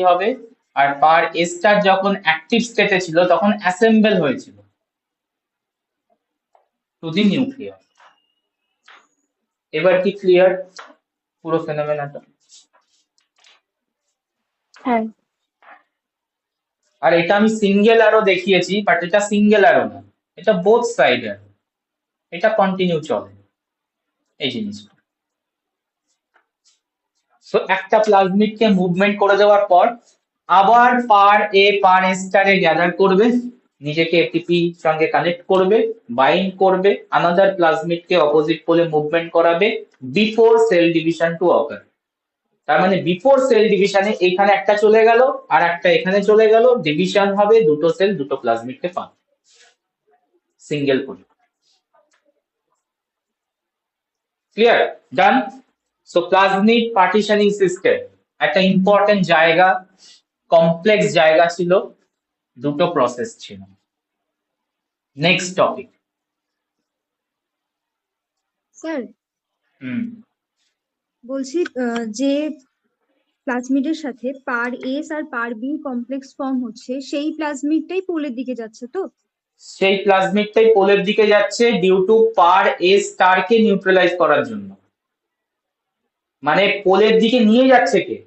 হবে, আর পার এ স্টার যখন অ্যাক্টিভ স্টেটে ছিল তখন অ্যাসেম্বল হয়েছিল টু দি নিউক্লিয়ার। এবার কি ক্লিয়ার পুরো ফেনোমেনাটা? হ্যাঁ আর এটা আমি সিঙ্গেল অ্যারো দেখিয়েছি, বাট এটা সিঙ্গেল অ্যারো না, এটা বোথ সাইড অ্যারো, এটা কন্টিনিউ চলে এই জিনিসটা। সো একটা প্লাজমিডকে মুভমেন্ট করে দেওয়ার পর আবার পার এ স্টারে গ্যাদার করবে, নিজেকে এটিপি সঙ্গে কানেক্ট করবে, বাইন্ড করবে, আনাদার প্লাজমিডকে অপোজিট পোলে মুভমেন্ট করাবে বিফোর সেল ডিভিশন টু অকার। তার মানে বিফোর সেল ডিভিশনে এখানে একটা চলে গেল আর একটা এখানে চলে গেল, ডিভিশন হবে, দুটো সেল দুটো প্লাজমিডকে পাবে সিঙ্গেল করে। ক্লিয়ার? ডান? সো প্লাজমিড পার্টিশনিং সিস্টেম একটা ইম্পর্টেন্ট জায়গা, কমপ্লেক্স জায়গা ছিল, দুটো প্রসেস ছিল। Next topic. স্যার হুম, বলছি যে প্লাজমিডের সাথে পার এস আর পার বি কমপ্লেক্স ফর্ম হচ্ছে সেই প্লাজমিডটাই পোলের দিকে যাচ্ছে তো? সেই প্লাজমিডটাই পোলের দিকে যাচ্ছে ডিউ টু পার এ স্টারকে নিউট্রালাইজ করার জন্য। মানে পোলের দিকে নিয়ে যাচ্ছে কে?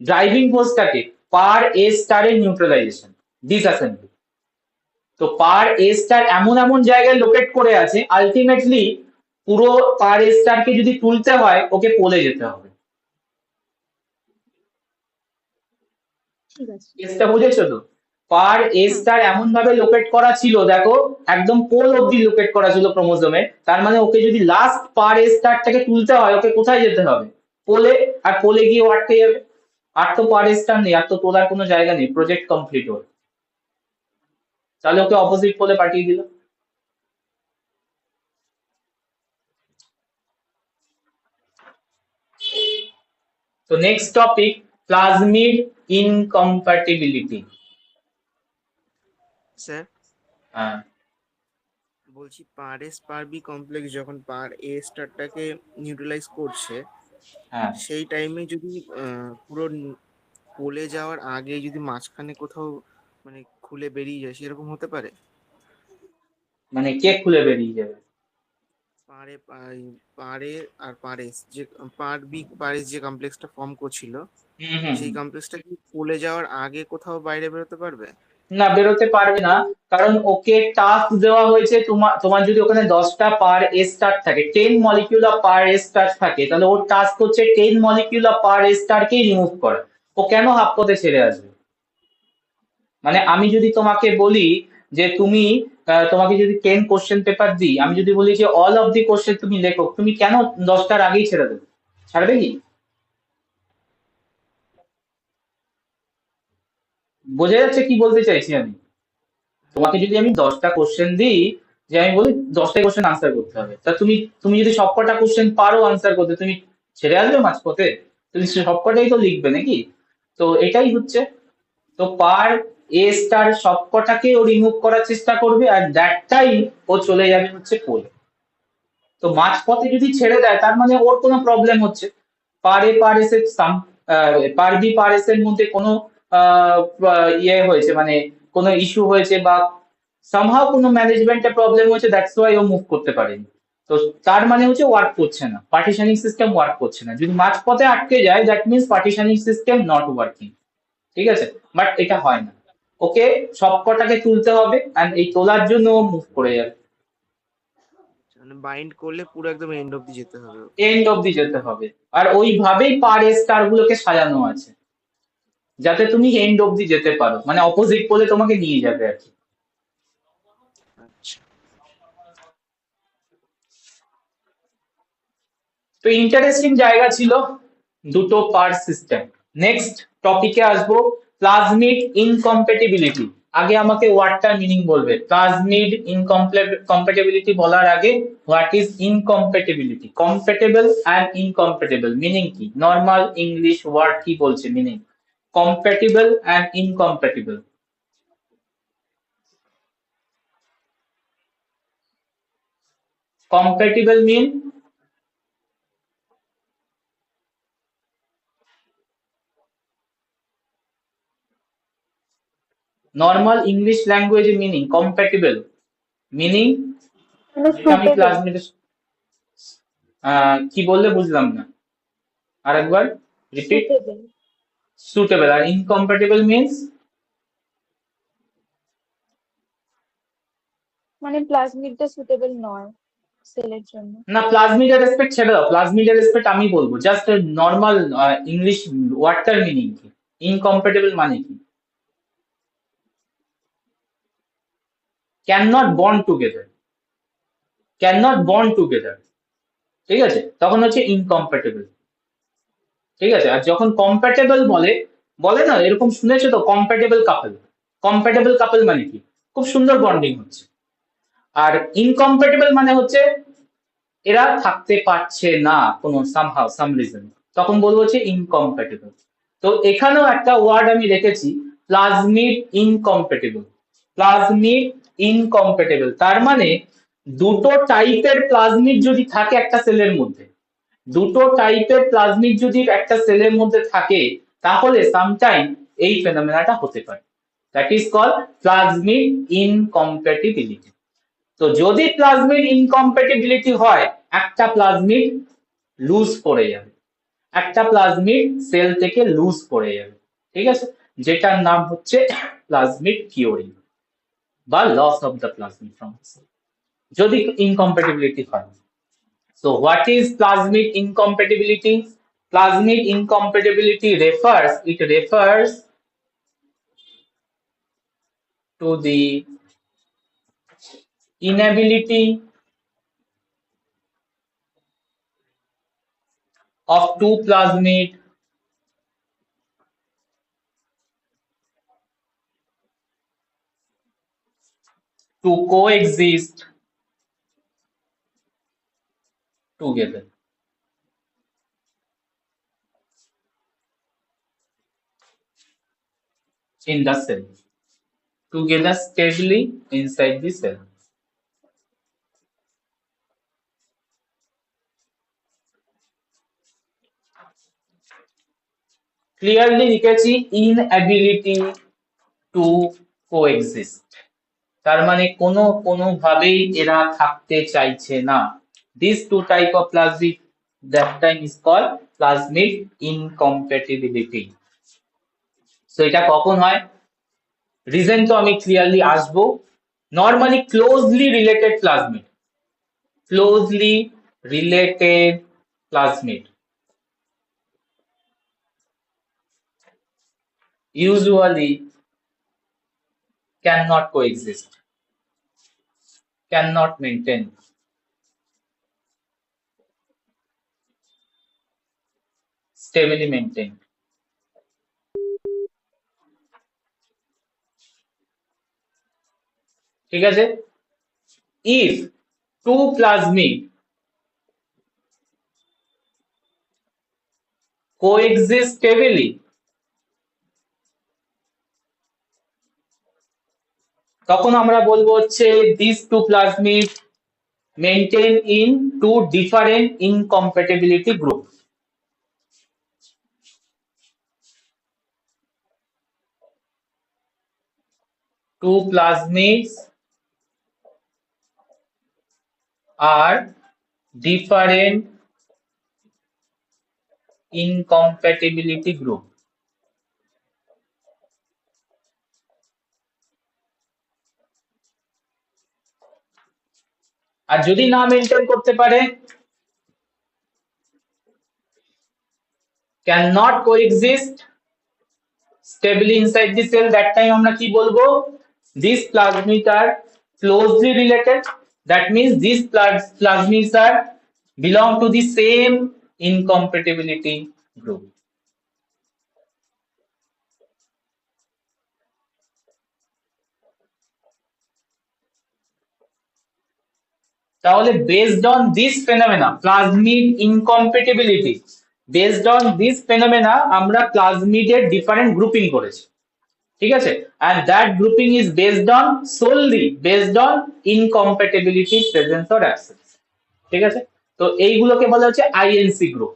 ড্রাইভিং ফোর্সটাকে, পার এ স্টারের নিউট্রালাইজেশন, ডিসঅ্যাসেম্বলি। তো পার এ স্টার এমন এমন জায়গায় লোকেট করে আছে, আলটিমেটলি পুরো পার এ স্টারকে যদি তুলতে হয় ওকে পোলে যেতে হবে। ঠিক আছে। কেসটা বুঝেছো তো? পার এ স্টার এমন ভাবে লোকেট করা ছিল, দেখো একদম পোল অব্দি লোকেট করা ছিল ক্রোমোজোমে, তার মানে ওকে যদি লাস্ট পার এ স্টারটাকে তুলতে হয় ওকে কোথায় যেতে হবে? পোলে। আর পোলে গিয়ে ও আটকে যাবে। আর তো পার এ স্টার নেই, আর তো তোলার কোনো জায়গা নেই, প্রজেক্ট কমপ্লিট ওর। তাহলে ওকে অপোজিট পোলে পাঠিয়ে দিল। তো next topic, plasmid incompatibility. Sir হ্যাঁ, বলছি পার এস পার বি কমপ্লেক্স যখন পার এ স্টারটাকে নিউট্রালাইজ করছে হ্যাঁ, সেই টাইমে যদি পুরো পোলে যাওয়ার আগে যদি মাঝখানে কোথাও মানে খুলে বেরিয়ে যায় সেরকম হতে পারে? মানে কে খুলে বেরিয়ে যাবে? পারে পারে আর পারেস যে পার বি পারেস যে কমপ্লেক্সটা ফর্ম করছিল হুম হুম। সেই কমপ্লেক্সটা কি পোলে যাওয়ার আগে কোথাও বাইরে বেরোতে পারবে? না, বেরোতে পারবে না, কারণ ওকে টাস্ক দেওয়া হয়েছে। তোমার তোমার যদি ওখানে 10টা পার এ স্টার থাকে, 10 মলিকিউলার পার এ স্টার থাকে, তাহলে ওর টাস্ক হচ্ছে 10 মলিকিউলার পার এ স্টারকেই রিমুভ করা। ও কেন হাফ পথে ছেড়ে আসবে? মানে আমি যদি তোমাকে বলি যে তুমি তোমাকে যদি 10 কোশ্চেন পেপার দিই, আমি যদি বলি যে অল অফ দি কোশ্চেন তুমি লেখো, তুমি কেন 10টার আগেই ছেড়ে দেবে? ছাড়বে কি? বোঝা যাচ্ছে কি বলতে চাইছি আমি? তোমাকে যদি আমি 10টা কোশ্চেন দিই, যে আমি বলি 10টা কোশ্চেন আনসার করতে হবে, তা তুমি তুমি যদি সবকটা কোশ্চেন পারো আনসার করতে, তুমি ছেড়ে আসবে মাঝপথে? তুমি সবকটাই তো লিখবে নাকি? তো এটাই হচ্ছে। তো পার এ স্টার সবকটাকে ও রিমুভ করার চেষ্টা করবে, আর দ্যাট টাইম ও চলে যাবে হচ্ছে পোলে। তো মাঝপথে যদি ছেড়ে দেয় তার মানে ওর কোনো প্রবলেম হচ্ছে, পার এস এর পার বি পার এস এর মধ্যে কোনো ইয়ে হয়েছে, মানে কোনো ইস্যু হয়েছে, বা সামহাও কোনো ম্যানেজমেন্টে প্রবলেম হয়েছে, দ্যাটস ওয়াই ও মুভ করতে পারেনি। তো তার মানে হচ্ছে ওয়ার্ক করছে না, পার্টিশনিং সিস্টেম ওয়ার্ক করছে না। যদি মাঝপথে আটকে যায় that means partitioning system not working. ঠিক আছে? বাট এটা হয় না, ওকে সবকটাকে তুলতে হবে, এন্ড এই তোলার জন্য ও মুভ করে যাবে, মানে বাইন্ড করলে পুরো একদম এন্ড অব্দি যেতে হবে ওকে। এন্ড অব্দি যেতে হবে। আর ওইভাবেই পার এ স্টার গুলোকে সাজানো আছে যাতে তুমি এন্ড অব্দি যেতে পারো, মানে অপোজিট পোলে তোমাকে নিয়ে যাবে আর কি। আচ্ছা তো ইন্টারেস্টিং জায়গা ছিল দুটো পার সিস্টেম। নেক্সট টপিকে আসবো, প্লাজমিড ইনকম্প্যাটিবিলিটি। আগে আমাকে ওয়ার্ডটার মিনিং বলবে। প্লাজমিড ইনকম্প্যাটিবিলিটি বলার আগে what is incompatibility? Compatible and incompatible meaning কি? নর্মাল ইংলিশ ওয়ার্ড কি বলছে meaning? Compatible and incompatible. Compatible mean normal English ল্যাঙ্গুয়েজে মিনিং কম্প্যাটিবল মিনিং যেটা আমি সুটেবল প্লাজমিড কি বললে বুঝলাম না, আরেকবার রিপিট। Suitable suitable. আর ইনকম্প্যাটিবল মিন্স মানে প্লাজমিডটা সুটেবল নয় সেলের জন্য। না, প্লাজমিডের রেসপেক্ট ছেড়ে দাও, প্লাজমিডের রেসপেক্ট আমি বলবো, জাস্ট নর্মাল ইংলিশ ওয়ার্ডটার মিনিং কি, ইনকম্প্যাটিবল মানে কি? Can not bond together, can not bond together, ঠিক আছে, তখন হচ্ছে ইনকম্প্যাটেবল। ঠিক আছে, আর যখন কম্প্যাটেবল বলে, বলে না এরকম শুনেছো তো, কম্প্যাটেবল কাপল, কম্প্যাটেবল কাপল মানে কি, খুব সুন্দর বন্ডিং হচ্ছে। আর ইনকম্প্যাটেবল মানে হচ্ছে এরা থাকতে পারছে না কোনো সামহাউ সাম রিজন, তখন বলবো হচ্ছে ইনকম্প্যাটেবল। তো এখানেও একটা ওয়ার্ড আমি রেখেছি, প্লাজমিড ইনকম্প্যাটেবল, প্লাজমিড ইনকম্প্যাটেবল, তার মানে দুটো টাইপের প্লাজমিড যদি থাকে একটা সেলের মধ্যে, দুটো টাইপের প্লাজমিড যদি একটা সেলের মধ্যে থাকে, তাহলে সামটাইম এই ফেনোমেনাটা হতে পারে, that is call plasmid incompatibility. তো যদি প্লাজমিড ইনকম্প্যাটিবিলিটি হয়, একটা প্লাজমিড লুজ পড়ে যাবে, একটা প্লাজমিড সেল থেকে লুজ পড়ে যাবে, ঠিক আছে, যেটার নাম হচ্ছে প্লাজমিড কিউরিং বা loss of the plasmid from cell, যদি ইনকম্প্যাটিবিলিটি হয়। So what is plasmid incompatibility? Plasmid incompatibility refers to the inability of two plasmid to coexist together. In the cell, together stably inside the cell. Clearly লিখেছি inability to coexist, তার মানে কোনোভাবেই এরা থাকতে চাইছে না। These two type of plasmid, that time is called plasmid incompatibility. So এটা কখন হয়, রিজন তো আমি ক্লিয়ারলি আসবো। Normally closely related plasmid, closely related plasmid usually cannot coexist, cannot maintain stably maintain। ঠিক আছে, if two plasmid coexist stably, তখন আমরা বলবো হচ্ছে these two plasmid maintain in two different incompatibility groups। Two plasmids are different incompatibility group। আর যদি না maintain করতে পারে, cannot coexist stably inside the cell, that time আমরা কি বলবো, these plasmids are closely related, that means these plasmids are belong to the same incompatibility group। তাহলে based on this phenomena plasmid incompatibility, based on this phenomena আমরা প্লাজমিডের different grouping করেছি, ঠিক আছে, and that grouping is based on solely based on incompatibility presence or absence। ঠিক আছে, তো এইগুলোকে বলা হচ্ছে INC group.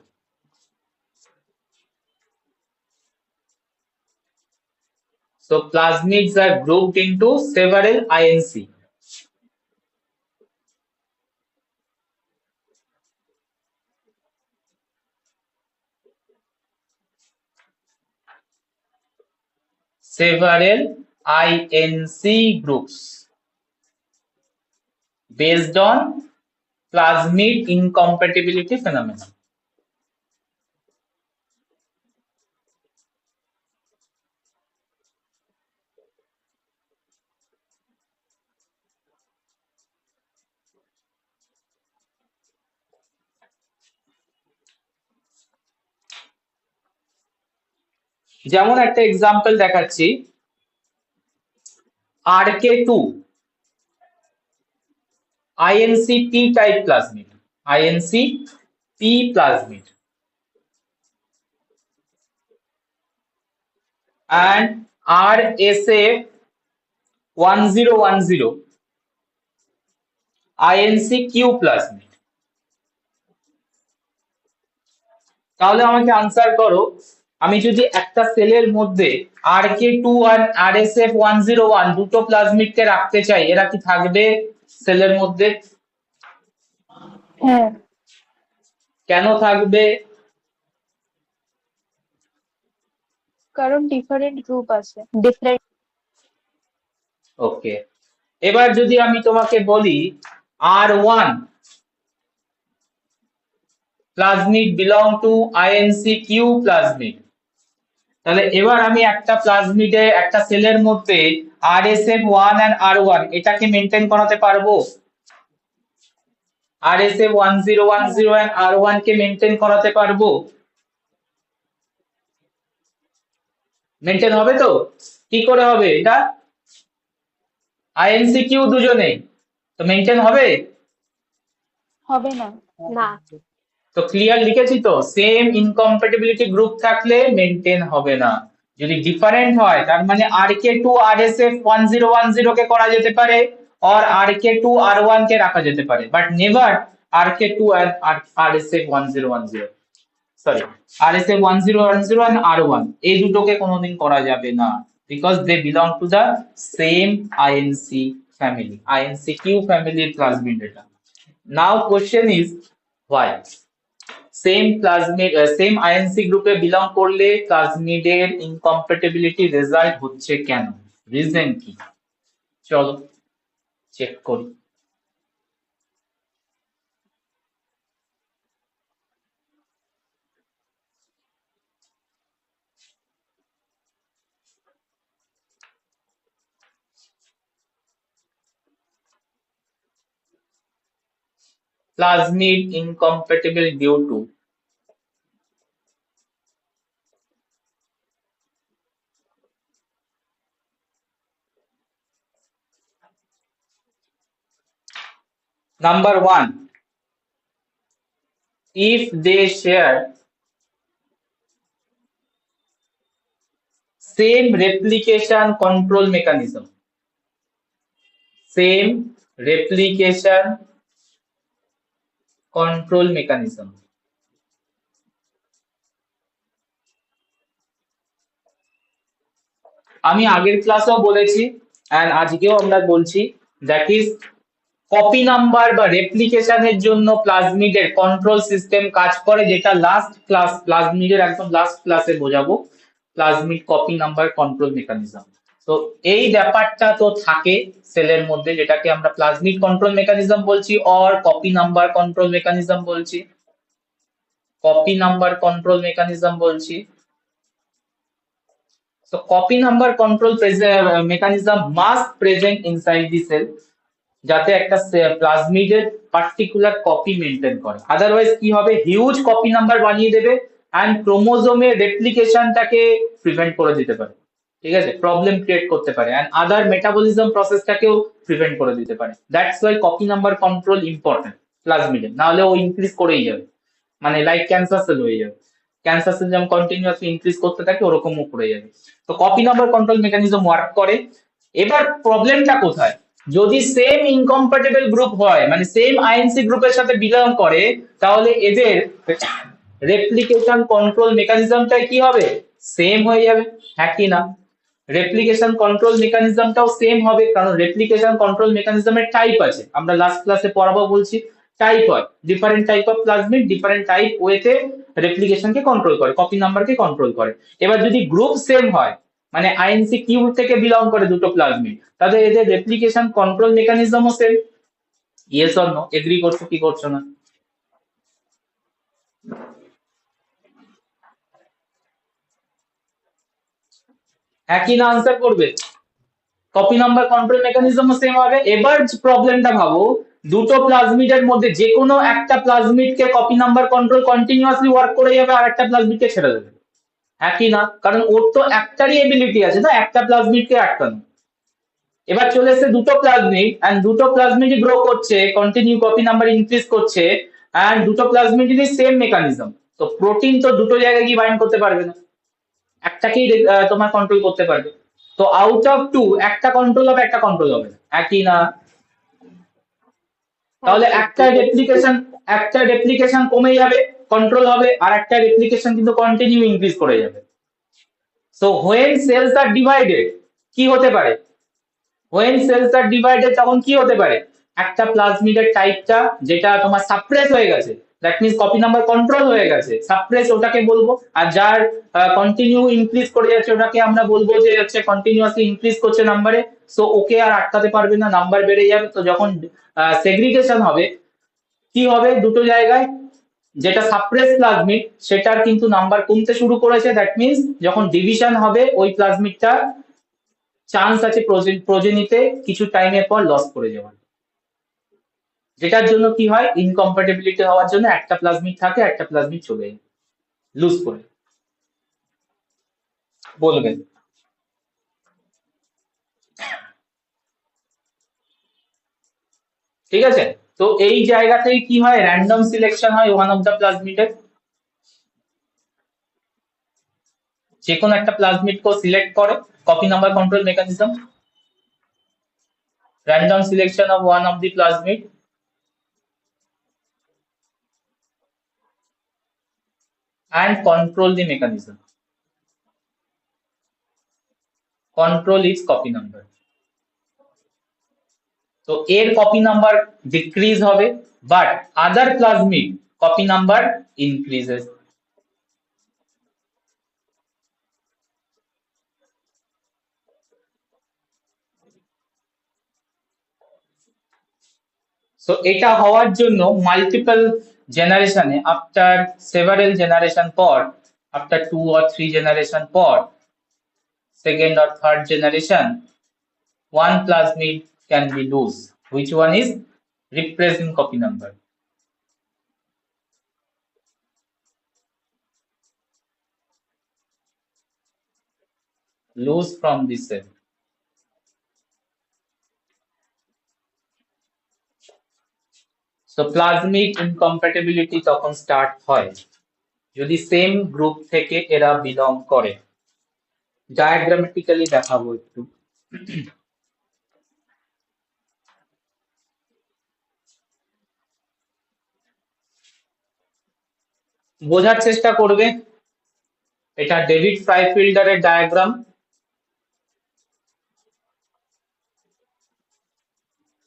So plasmids are grouped into several INC. Several INC groups based on plasmid incompatibility phenomenon. যেমন একটা এক্সাম্পল দেখাচ্ছি, RK2 INC-P type plasmid, INC-P plasmid, and RSF1010 INC-Q plasmid. তাহলে আমাকে আনসার করো, আমি যদি একটা সেলের মধ্যে RK2 আর RSF101 দুটো প্লাজমিডকে রাখতে চাই, এরা কি থাকবে সেলের মধ্যে? হ্যাঁ, কেন থাকবে? কারণ ডিফারেন্ট গ্রুপ আছে, ডিফারেন্ট। ওকে, এবার যদি আমি তোমাকে বলি R1 plasmid belong to INC-Q plasmid, তাহলে এবার আমি একটা প্লাজমিডে একটা সেলের মধ্যে RSF1 and R1 এটাকে মেনটেন করাতে পারবো? RSF1010 and R1 K maintain করাতে পারবো? মেনটেন হবে তো? কি করে হবে এটা? INC-Q দুজনে তো মেনটেন হবে? হবে না। না। তো ক্লিয়ার লিখেছি তো, সেম ইনকম্প্যাটিবিলিটি গ্রুপ থাকলে মেনটেন হবে না। যদি ডিফারেন্ট হয় তার মানে RK2 RSF1010 কে করা যেতে পারে, আর RK2 R1 কে রাখা যেতে পারে, but never RK2 and RSF1010, sorry RSF1010 and R1 এই দুটোকে কোনোদিন করা যাবে না, because they belong to the same INC family, INC-Q ফ্যামিলির প্লাজমিড এটা। Now question is why same plasmid same INC গ্রুপে বিলং করলে প্লাজমিডের ইনকম্প্যাটিবিলিটি রেজাল্ট হচ্ছে কেন? রিজন কি? চলো চেক করি। Plasmid incompatible due to number 1, if they share same replication control mechanism, same replication control mechanism, আমি আগের ক্লাসেও বলেছি এন্ড আজকেও আমরা বলছি, দ্যাট ইজ কপি নাম্বার বা রেপ্লিকেশনের জন্য প্লাজমিডের কন্ট্রোল সিস্টেম কাজ করে, যেটা লাস্ট ক্লাস প্লাজমিডের একদম লাস্ট ক্লাসে বোঝাবো, plasmid copy number control mechanism. তো এই ব্যাপারটা তো থাকে সেলের মধ্যে, যেটাকে আমরা প্লাজমিড কন্ট্রোল মেকানিজম বলছি or copy number control mechanism বলছি, কপি নাম্বার কন্ট্রোল মেকানিজম বলছি। So copy number control mechanism must present inside the cell, যাতে একটা প্লাজমিডের পার্টিকুলার কপি মেনটেন করে, আদারওয়াইজ কি হবে, হিউজ কপি নাম্বার বানিয়ে দেবে এন্ড ক্রোমোজোমের রেপ্লিকেশনটাকে প্রিভেন্ট করে দিতে পারে, ঠিক আছে, প্রবলেম ক্রিয়েট করতে পারে এন্ড আদার মেটাবলিজম প্রসেসটাকেও প্রিভেন্ট করে দিতে পারে। That's why copy number control important প্লাজমিডে, না হলে ও ইনক্রিজ করেই যাবে, মানে লাইক ক্যান্সার সেল হয়ে যাবে, ক্যান্সার সেল যেমন কন্টিনিউয়াসলি ইনক্রিজ করতে থাকে ওরকমও করে যাবে। তো copy number control mechanism work করে। এবার প্রবলেমটা কোথায়, যদি সেম ইনকম্প্যাটিবল গ্রুপ হয়, মানে সেম INC গ্রুপের সাথে বিলং করে, তাহলে এদের রেপ্লিকেশন কন্ট্রোল মেকানিজমটা কি হবে, সেম হয়ে যাবে, হ্যাঁ কি না? রেপ্লিকেশন কন্ট্রোল মেকানিজমটাও সেম হবে, কারণ রেপ্লিকেশন কন্ট্রোল মেকানিজমের টাইপ আছে, আমরা লাস্ট ক্লাসে পড়াবো বলছি টাইপ হয়, different type of plasmid different type ওয়েতে রেপ্লিকেশনকে কন্ট্রোল করে, কপি নাম্বারকে কন্ট্রোল করে। এবার যদি গ্রুপ সেম হয়, মানে আইএনসি কিউ থেকে বিলং করে দুটো প্লাজমিড, তাহলে এদের রেপ্লিকেশন কন্ট্রোল মেকানিজমও same. Yes or no, agree করছো কি করছো না? একই না আনসার করবে? কপি নাম্বার কন্ট্রোল মেকানিজমও সেম হবে। এবার প্রবলেমটা ভাবো, দুটো প্লাজমিডের মধ্যে যে কোনো একটা প্লাজমিডকে copy number control continuously work করে যাবে আর একটা প্লাজমিডকে ছেড়ে দেবে, একই না? কারণ ওর তো একটারই এবিলিটি আছে না, একটা প্লাজমিডকে আটকানো। এবার চলে এসেছে দুটো প্লাজমিড, এন্ড দুটো প্লাজমিডই গ্রো করছে, কন্টিনিউ কপি নাম্বার ইনক্রিজ করছে, এন্ড দুটো প্লাজমিডেরই সেম মেকানিজম। তো প্রোটিন তো দুটো জায়গায় গিয়ে বাইন্ড করতে পারবে না, একটাকেই তোমার কন্ট্রোল করতে পারবে। তো আউট অফ টু একটা কন্ট্রোল হবে, একটা কন্ট্রোল হবে না, একই না? তাহলে একটা রেপ্লিকেশন কমে যাবে, কন্ট্রোল হবে, আর একটা রেপ্লিকেশন কিন্তু কন্টিনিউ ইনক্রিজ করে যাবে। So when cells are divided কি হতে পারে? হোয়েন সেলস আর ডিভাইডেড তখন কি হতে পারে? একটা প্লাজমিডের টাইপটা যেটা তোমার সাপ্রেস হয়ে গেছে, that means copy number control হয়ে গেছে, সাপ্রেস ওটাকে বলবো, আর যার কন্টিনিউ ইনক্রিজ করে যাচ্ছে ওটাকে আমরা বলবো যে হচ্ছে কন্টিনিউয়াসলি ইনক্রিজ করছে নাম্বারে, সো ওকে আর আটকাতে পারবে না, নাম্বার বেড়ে যাবে। তো যখন সেগ্রিগেশন হবে কি হবে দুটো জায়গায়, যেটা সাপ্রেস প্লাজমিড সেটার কিন্তু নাম্বার কমতে শুরু করেছে, দ্যাট মিন্স যখন ডিভিশন হবে ওই প্লাজমিডটা চান্স আছে প্রোজেনিতে কিছু টাইমের পর লস করে যাওয়ার, যেটার জন্য কি হয় ইনকম্প্যাটিবিলিটি হওয়ার জন্য একটা প্লাজমিড থাকে, একটা প্লাজমিড চলে যায় লুজ করে। বলবেন? ঠিক আছে, তো এই জায়গা থেকে কি হয়, র্যান্ডম সিলেকশন হয় ওয়ান অফ দ্য প্লাজমিডের, যে কোনো একটা প্লাজমিড কো সিলেক্ট করে, copy number control mechanism, random selection of one of the plasmid and control the mechanism. Control is copy number. So এর copy number decrease হবে, but other plasmid copy number increases. So এটা হওয়ার জন্য multiple generation after several generation পর, after 2 or 3 generation পর, second or third generation, one plasmid can be loose. Which one is replacing copy number? Loose from the cell. So plasmid incompatibility তখন start হয় যদি same group থেকে এরা belong করে। ডায়াগ্রামেটিক্যালি দেখাবো একটু। বোঝার চেষ্টা করবে, এটা ডেভিড ফ্রাইফিল্ডারের ডায়াগ্রাম।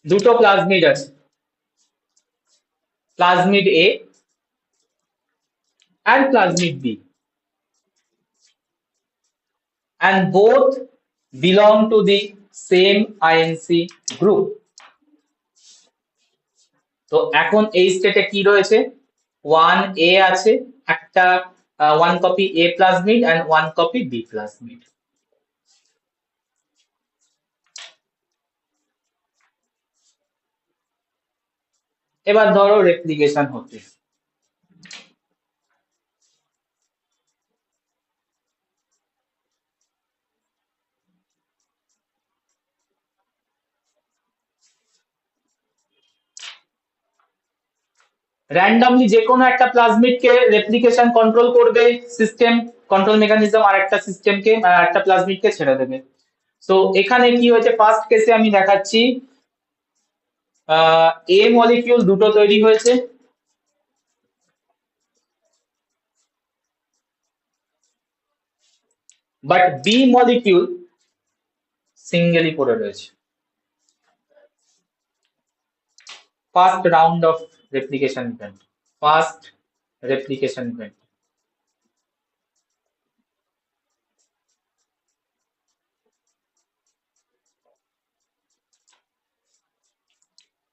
দুটো প্লাজমিড আছে, plasmid A and plasmid B, and both belong to the same INC group. তো এখন এই স্টেটে কি রয়েছে, 1A আছে, একটা 1 copy A plasmid and 1 copy B plasmid. এবার ধরো রেপ্লিকেশন হচ্ছে, র্যান্ডমলি যে কোনো একটা প্লাজমিডকে রেপ্লিকেশন কন্ট্রোল করবে সিস্টেম, কন্ট্রোল মেকানিজম, আর একটা সিস্টেমকে একটা প্লাজমিডকে ছেড়ে দেবে। সো এখানে কি হয়েছে, ফার্স্ট কেসে আমি দেখাচ্ছি এ মলিকিউল দুটো তৈরি হয়েছে, বাট বি মলিকিউল সিঙ্গেলই পড়ে রয়েছে। First round of replication event, first replication event.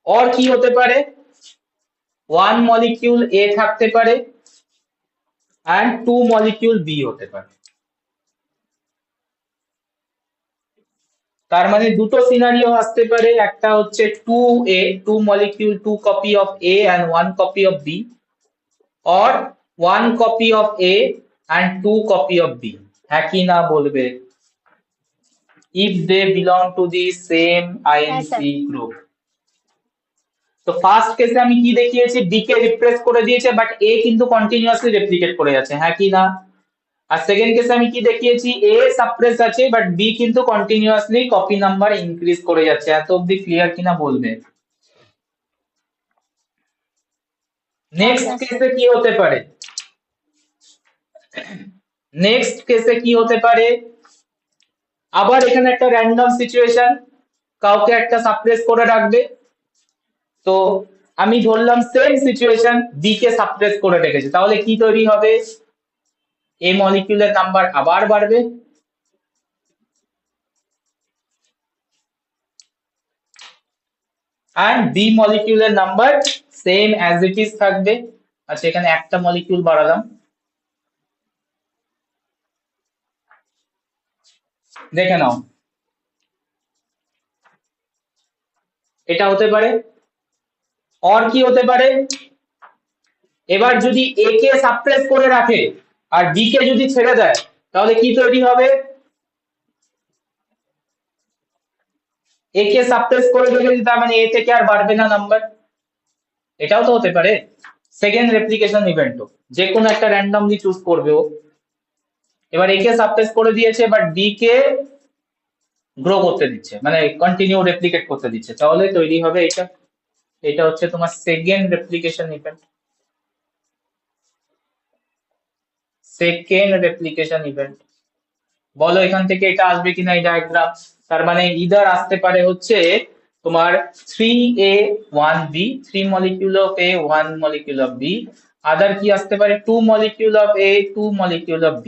और কি হতে পারে, ওয়ান মলিকিউল এ থাকতে পারে এন্ড টু মলিকিউল বি হতে পারে। তার মানে দুটো সিনারিও আসতে পারে, একটা হচ্ছে two A, two molecule, two copy of A and one copy of B, और one copy of A and two copy of B. হ্যাঁ কি না বলবে, if they belong to the same হ্যাঁ স্যার। INC group। তো first কেসে আমি কি দেখিয়েছি, বি কে রিপ্লেস করে দিয়েছে বাট এ কিন্তু কন্টিনিউয়াসলি রেপ্লিকেট করে যাচ্ছে, হ্যাঁ কি না। আর সেকেন্ড কেসে আমি কি দেখিয়েছি, এ সাপ্রেস আছে বাট বি কিন্তু কন্টিনিউয়াসলি কপি নাম্বার ইনক্রিজ করে যাচ্ছে। এত অবধি ক্লিয়ার কিনা বলবে। নেক্সট হ্যাঁ, কেসে কি হতে পারে, নেক্সট কেসে কি হতে পারে, আবার এখানে একটা র্যান্ডম সিচুয়েশন, কাউকে একটা সাপ্রেস করে রাখবে। তো আমি ধরলাম সেম সিচুয়েশন, বি কে সাপ্রেস করে রেখেছে, তাহলে কি তৈরি হবে, এ মলিকিউলের নাম্বার আবার বাড়বে and বি মলিকিউলের number same as it is থাকবে। আচ্ছা এখানে একটা মলিকিউল বাড়ালাম, দেখে নাও এটা হতে পারে। और কি হতে পারে, এবার যদি এ কে সাপ্রেস করে রাখে আর বি কে যদি ছেড়ে দেয় তাহলে কি তৈরি হবে, এ কে সাপ্রেস করে রেখেছে তার মানে এ থেকে আর বাড়বে না নাম্বার, এটাও তো হতে পারে। সেকেন্ড রেপ্লিকেশন ইভেন্টও যে কোনো একটা র্যান্ডমলি চুজ করবে ও। এবার এ কে সাপ্রেস করে দিয়েছে বাট বি কে গ্রো করতে দিচ্ছে, মানে কন্টিনিউ রেপ্লিকেট করতে দিচ্ছে, তাহলে তৈরি হবে এটা। এটা হচ্ছে তোমার second replication event, second replication event. বলো এখান থেকে এটা আসবে কিনা এই ডায়াগ্রাম। তার মানে ইদার আসতে পারে হচ্ছে তোমার 3a 1b, 3 molecule of a 1 molecule of b, আদার কি আসতে পারে 2 molecule of a 2 molecule of b।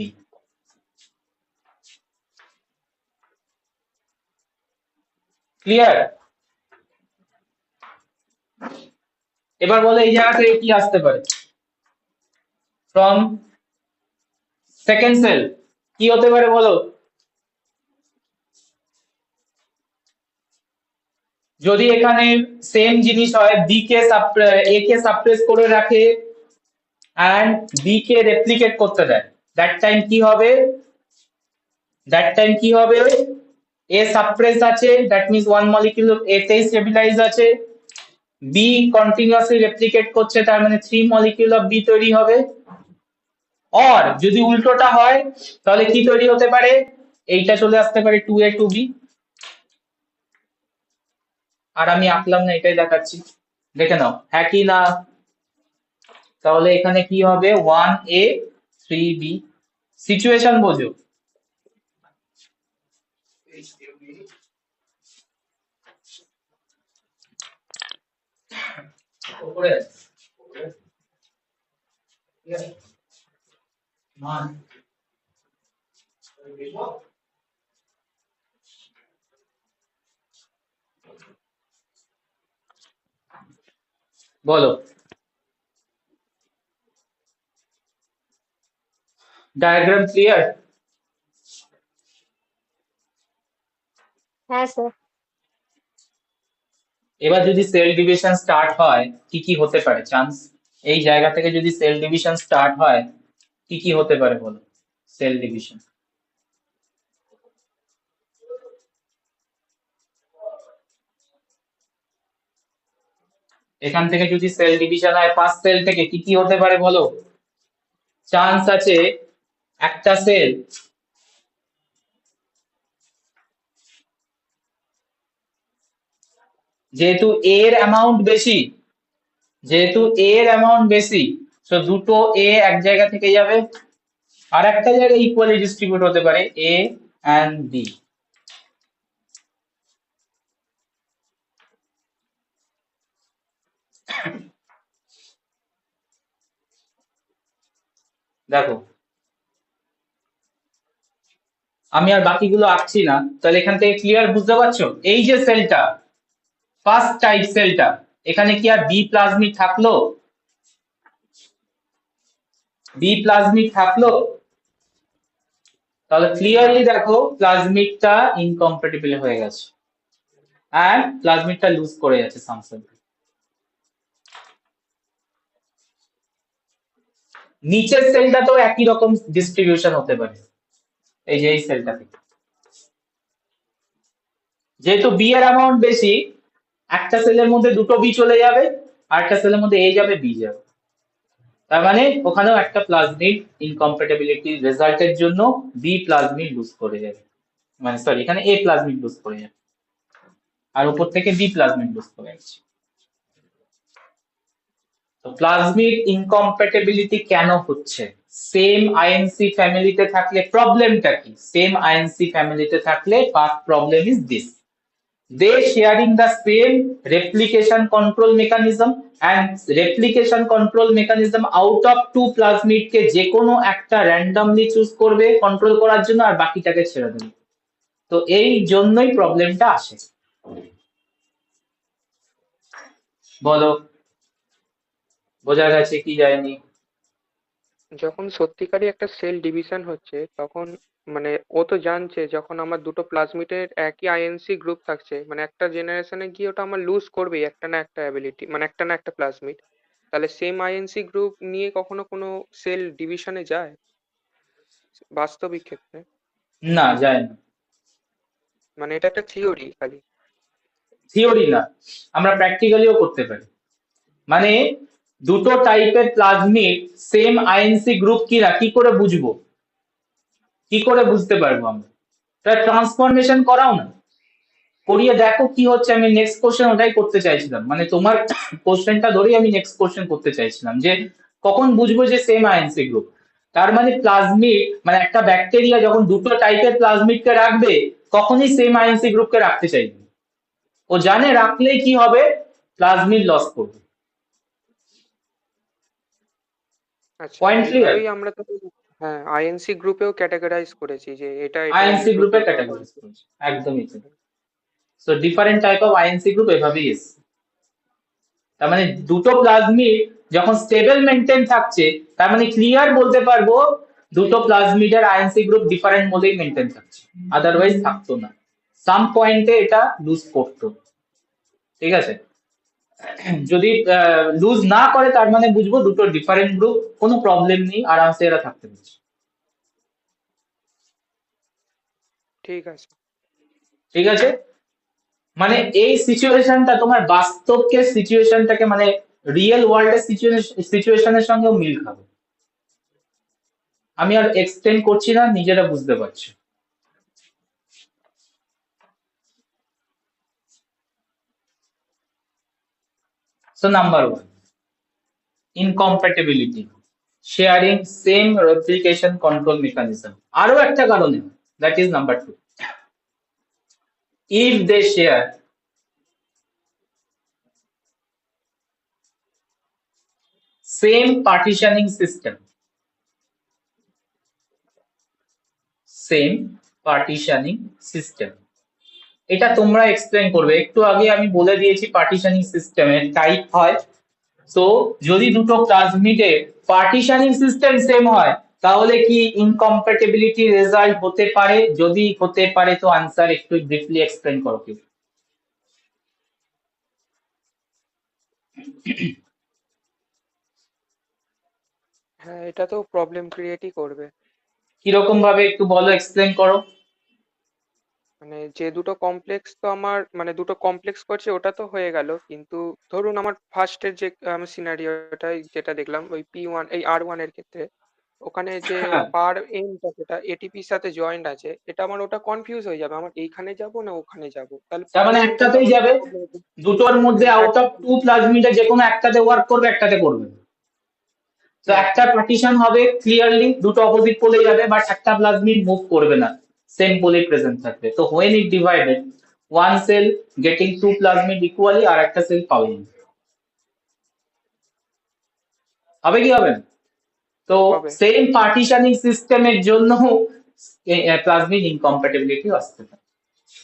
Clear. এবার বলো এই জায়গা থেকে কি আসতে পারে, ফ্রম সেকেন্ড সেল কি হতে পারে বলো, যদি এখানে সেম জিনিস হয়, বি কে এ কে সাপ্রেস করে রাখে এন্ড বি কে রেপ্লিকেট করতে দেয়, দ্যাট টাইম কি হবে, দ্যাট টাইম কি হবে, এ সাপ্রেস আছে দ্যাট মিন্স ওয়ান মলিকিউল এ তে স্টেবিলাইজ আছে, বি কন্টিনিউয়াসলি রেপ্লিকেট করছে তার মানে 3 মলিকিউল অফ বি তৈরি হবে। और যদি উল্টোটা হয় তাহলে কি তৈরি হতে পারে, এইটা চলে আসতে পারে 2a 2b। আর আমি আঁকলাম না, এটাই দেখাচ্ছি, দেখে নাও হ্যাঁ কি না। তাহলে এখানে কি হবে 1a 3b, সিচুয়েশন বোঝো। উপরে মান বলো, ডায়াগ্রাম ক্লিয়ার। হ্যাঁ স্যার। এবার যদি সেল ডিভিশন স্টার্ট হয় কি কি হতে পারে চান্স, এই জায়গা থেকে যদি সেল ডিভিশন স্টার্ট হয় কি কি হতে পারে বলো, সেল ডিভিশন। এখান থেকে যদি সেল ডিভিশন হয় ফার্স্ট সেল থেকে কি কি হতে পারে বলো, চান্স আছে একটা সেল যেহেতু এর অ্যামাউন্ট বেশি, যেহেতু এর অ্যামাউন্ট বেশি, তো দুটো এ এক জায়গা থেকে যাবে, আর একটা জায়গায় ইকুয়ালি ডিস্ট্রিবিউট হতে পারে এ এন্ড বি। দেখো আমি আর বাকিগুলো আঁকছি না, তাহলে এখান থেকে ক্লিয়ার বুঝতে পারছো? এই যে সেলটা, ফার্স্ট টাইপ সেলটা, এখানে কি আর বি প্লাজমিড থাকলো? বি প্লাজমিড থাকলো? তাহলে ক্লিয়ারলি দেখো প্লাজমিডটা ইনকম্প্যাটিবল হয়ে গেছে আর প্লাজমিডটা লুজ করে যাচ্ছে সামসেল। নিচের সেলটাতেও একই রকম ডিস্ট্রিবিউশন হতে পারে, এই যে এই সেলটা থেকে, যেহেতু বি এর অ্যামাউন্ট বেশি, একটা সেলের মধ্যে দুটো বি চলে যাবে আর একটা সেলের মধ্যে এ যাবে বি যাবে, তার মানে ওখানেও একটা প্লাজমিড ইনকম্প্যাটিবিলিটি রেজাল্টের জন্য বি প্লাজমিড লুজ করে যাবে, মানে সরি এখানে এ প্লাজমিড লুজ করে যাবে আর উপর থেকে বি প্লাজমিড লুজ করে যাচ্ছে। তো প্লাজমিড ইনকম্প্যাটিবিলিটি কেন হচ্ছে? সেম আইএনসি ফ্যামিলিতে থাকলে প্রবলেমটা কি? সেম আইএনসি ফ্যামিলিতে থাকলে first problem is this: they sharing the same replication control mechanism, and replication control mechanism out of two plasmid কে যে কোনো একটা randomly চুজ করবে কন্ট্রোল করার জন্য আর বাকিটাকে ছেড়ে দেবে। তো এই জন্যই প্রবলেমটা আসে। বলো বোঝা গেছে কি যায়নি? যখন সত্যিকারই একটা সেল ডিভিশন হচ্ছে তখন মানে ও তো জানছে যখন আমার দুটো প্লাজমিডের একই আইএনসি গ্রুপ থাকছে, মানে একটা জেনারেশনে গিয়ে ওটা আমার লুজ করবেই একটা না একটা অ্যাবিলিটি, মানে একটা না একটা প্লাজমিড। তাহলে সেম আইএনসি গ্রুপ নিয়ে কখনো কোনো সেল ডিভিশনে যায় বাস্তবিক ক্ষেত্রে? না, যায় না। মানে এটা একটা থিওরি খালি। থিওরি না, আমরা প্র্যাকটিক্যালিও করতে পারি। মানে দুটো টাইপের প্লাজমিড সেম আইএনসি গ্রুপ কিনা কি করে বুঝবো? কি করে বুঝতে পারবো আমরা? ট্রান্সফরমেশন করাও না, করিয়ে দেখো কি হচ্ছে। আমি নেক্সট কোশ্চেন ওটাই করতে চাইছিলাম, মানে তোমার কোশ্চেনটা ধরেই আমি নেক্সট কোশ্চেন করতে চাইছিলাম যে কখন বুঝবো যে সেম আইএনসি গ্রুপ। তার মানে প্লাজমিড, মানে একটা ব্যাকটেরিয়া যখন দুটো টাইপের প্লাজমিডকে রাখবে কখনই সেম আইএনসি গ্রুপকে রাখতে চাইবে। ও জানে রাখলেই কি হবে, প্লাজমিড লস করবে। আচ্ছা, পয়েন্ট ক্লিয়ার? এইভাবেই আমরা তো হ্যাঁ আইএনসি গ্রুপেও ক্যাটাগরাইজ করেছি যে এটা এটা এই আইএনসি গ্রুপে গ্রুপে এটা। ক্যাটাগরাইজ করেছে, একদমই ঠিক। So different type of INC group এভাবেই এসছে। তার মানে দুটো প্লাজমিড যখন স্টেবল মেনটেন থাকছে, তার মানে ক্লিয়ার বলতে পারবো দুটো প্লাজমিডের আইএনসি গ্রুপ ডিফারেন্ট বলেই মেনটেন থাকছে, আদারওয়াইজ থাকতো না। সাম পয়েন্টে এটা লুজ করতো, ঠিক আছে? যদি লুজ না করে তার মানে বুঝবো দুটো ডিফারেন্ট গ্রুপ, কোনো প্রবলেম নেই, আরামসে এরা থাকতে পারছে। ঠিক আছে। ঠিক আছে, মানে এই সিচুয়েশনটা তোমার বাস্তবকে সিচুয়েশনটাকে, মানে রিয়েল ওয়ার্ল্ডের সিচুয়েশনের সঙ্গেও মিল খাবে। আমি আর এক্সটেন্ড করছি না, নিজেরা বুঝতে পারছো। So number one, incompatibility, sharing same replication control mechanism. আরো একটা কারণে, that is number two, if they share same partitioning system, same partitioning system, এটা তোমরা এক্সপ্লেন করবে। একটু আগে আমি বলে দিয়েছি পার্টিশনিং সিস্টেমের টাইপ হয়। তো যদি দুটো প্লাজমিডের পার্টিশনিং সিস্টেম সেম হয় তাহলে কি ইনকম্প্যাটিবিলিটি রেজাল্ট হতে পারে? যদি হতে পারে তো আনসার একটু ব্রিফলি এক্সপ্লেন করো কি। হ্যাঁ, এটা তো প্রবলেম ক্রিয়েটই করবে। কিরকম ভাবে একটু বলো, এক্সপ্লেন করো। মানে যে দুটো কমপ্লেক্স তো আমার মানে দুটো কমপ্লেক্স করছে ওটা তো হয়ে গেল, কিন্তু ধরুন আমার ফার্স্টের যে আমি সিনারিওটাই যেটা দেখলাম ওই P1 এই R1 এর ক্ষেত্রে ওখানে যে হ্যাঁ, পার এন্ডটা যেটা এটিপির সাথে জয়েন্ট আছে, এটা আমার ওটা কনফিউজ হয়ে যাবে আমার এইখানে যাব না ওখানে যাব, তাহলে তার মানে partition করলে একটাতেই আমার যাবে, problem হবে। দুটোর মধ্যে হ্যাঁ আউট অফ টু প্লাজমিডে যে কোনো একটাতে ওয়ার্ক করবে, একটাতে করবে না। তো একটা পার্টিশন হবে, ক্লিয়ারলি দুটো অপোজিট পোলে যাবে, বাট একটা প্লাজমিড মুভ করবে না, সেম পোলে প্রেজেন্ট থাকবে। তো when it divided, one cell getting two plasmid equally আর একটা সেল পাবে না। হবে কি হবে না? তো হবে। সেম পার্টিশনিং সিস্টেমের জন্য প্লাজমিড ইনকম্প্যাটিবিলিটি আসতে পারে।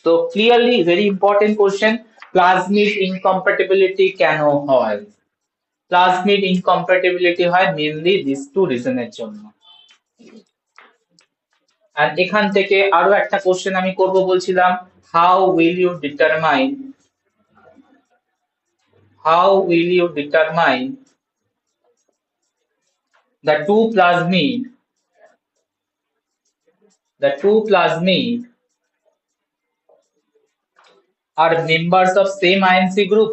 তো clearly very important question, plasmid incompatibility কেন হয়? প্লাজমিড ইনকম্প্যাটিবিলিটি হয় মেইনলি দিস টু রিজনের জন্য। আর এখান থেকে আরো একটা কোশ্চেন আমি করব বলছিলাম, how will you determine the two plasmid are members of same INC group,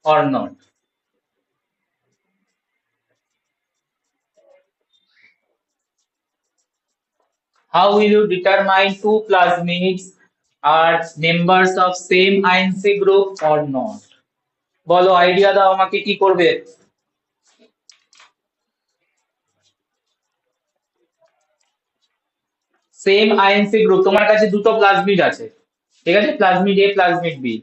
or not? How will you determine two plasmids are members of same INC group or not? বলো, আইডিয়া দাও আমাকে, কি করবে? Same INC group, তোমার কাছে দুটো plasmid আছে, ঠিক আছে, প্লাজমিড এ প্লাজমিড বি,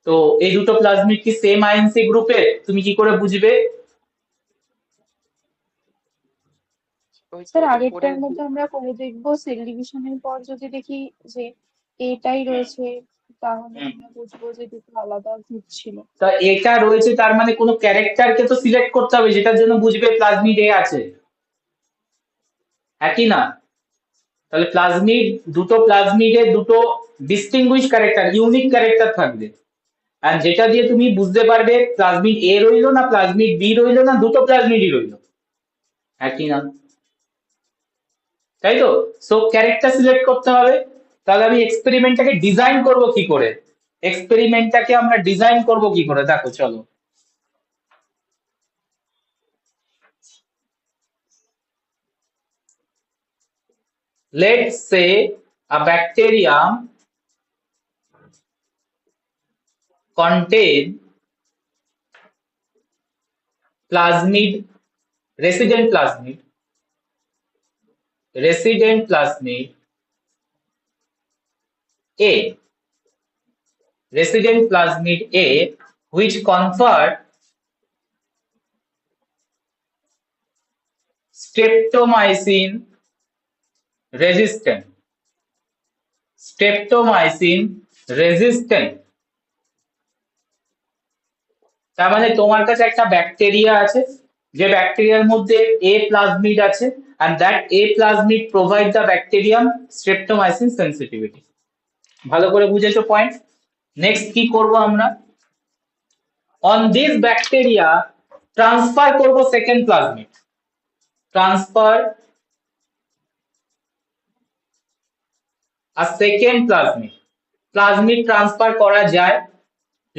তো এই দুটো প্লাজমিড কি সেম আইএনসি গ্রুপে, তুমি কি করে বুঝবে? ওই তো স্যার উপরে আগেরটার মধ্যে আমরা করে দেখবো, সেল ডিভিশনের পর যদি দেখি যে এটাই রয়েছে, তাহলে আমরা বুঝবো যে দুটো আলাদা গ্রুপ ছিল। তা এটা রয়েছে তার মানে কোনো ক্যারেক্টারকে তো সিলেক্ট করতে হবে যেটার জন্য বুঝবে প্লাজমিড এ আছে, একই না? তাহলে দুটো প্লাজমিডের দুটো ডিস্টিংগুইশ ক্যারেক্টার, ইউনিক ক্যারেক্টার থাকবে, আর যেটা দিয়ে তুমি বুঝতে পারবে প্লাজমিড এ রইলো না প্লাজমিড বি রইলো না দুটো প্লাজমিডই রইলো, একই না? তাই তো? সো ক্যারেক্টার সিলেক্ট করতে হবে। তাহলে আমি এক্সপেরিমেন্টটাকে ডিজাইন করব কি করে? দেখো চলো, let's say a bacterium contain plasmid, resident plasmid A, which confer streptomycin resistant, তার মানে তোমার কাছে একটা ব্যাকটেরিয়া আছে, যে ব্যাকটেরিয়ার মধ্যে এ প্লাজমিড আছে, and that A plasmid provide the bacterium streptomycin sensitivity. ভালো করে বুঝেছো পয়েন্ট? নেক্সট কি করব আমরা? on this bacteria ট্রান্সফার করব সেকেন্ড প্লাজমিড, প্লাজমিড ট্রান্সফার করা যায়,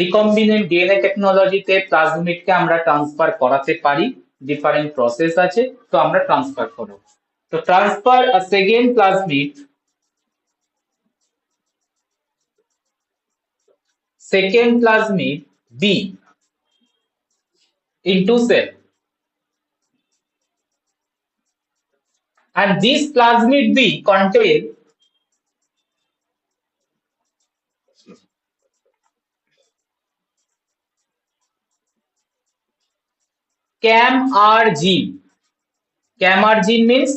রিকম্বিনেন্ট ডিএনএ টেকনোলজিতে প্লাজমিডকে আমরা ট্রান্সফার করাতে পারি, ডিফারেন্ট প্রসেস আছে, তো আমরা ট্রান্সফার করব। তো transfer a second plasmid B into cell, and this plasmid B contain CAM-R gene. CAM-R gene means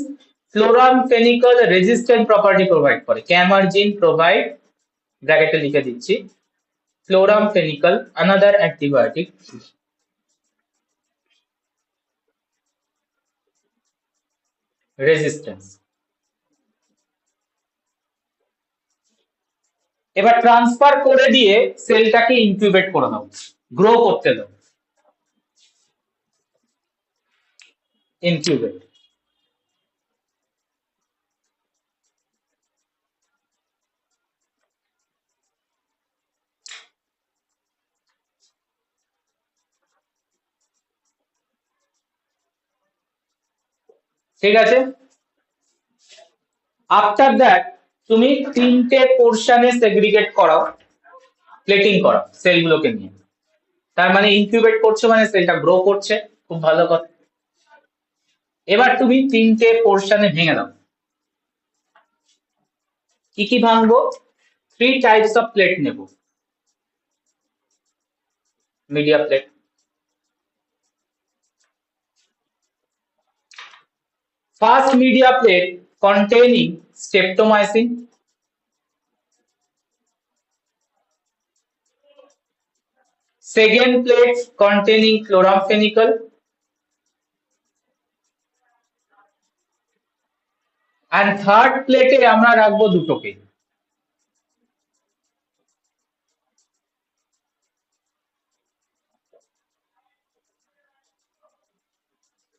chloramphenicol resistant property provide করে। CAM-R gene provide, ব্র্যাকেটে লিখে দিচ্ছি, chloramphenicol another antibiotic রেজিস্ট্যান্স। এবার ট্রান্সফার করে দিয়ে সেলটাকে ইনকিউবেট করে দাও, গ্রো করতে দাও, ইনকিউবেট। ঠিক আছে, আফটার দ্যাট তুমি তিনটে পোর্শনে সেগ্রিগেট করাও, প্লেটিং করাও সেলগুলোকে নিয়ে, তার মানে ইনকিউবেট করছো মানে সেলটা গ্রো করছে, খুব ভালো কথা। এবার তুমি তিনটে পোর্শনে ভেঙে দাও। কি কি ভাঙবো? 3 টাইপস অফ প্লেট নেব। media plate. First media plate containing streptomycin. Second plate containing chloramphenicol. And third plate আমরা রাখবো দুটোকে।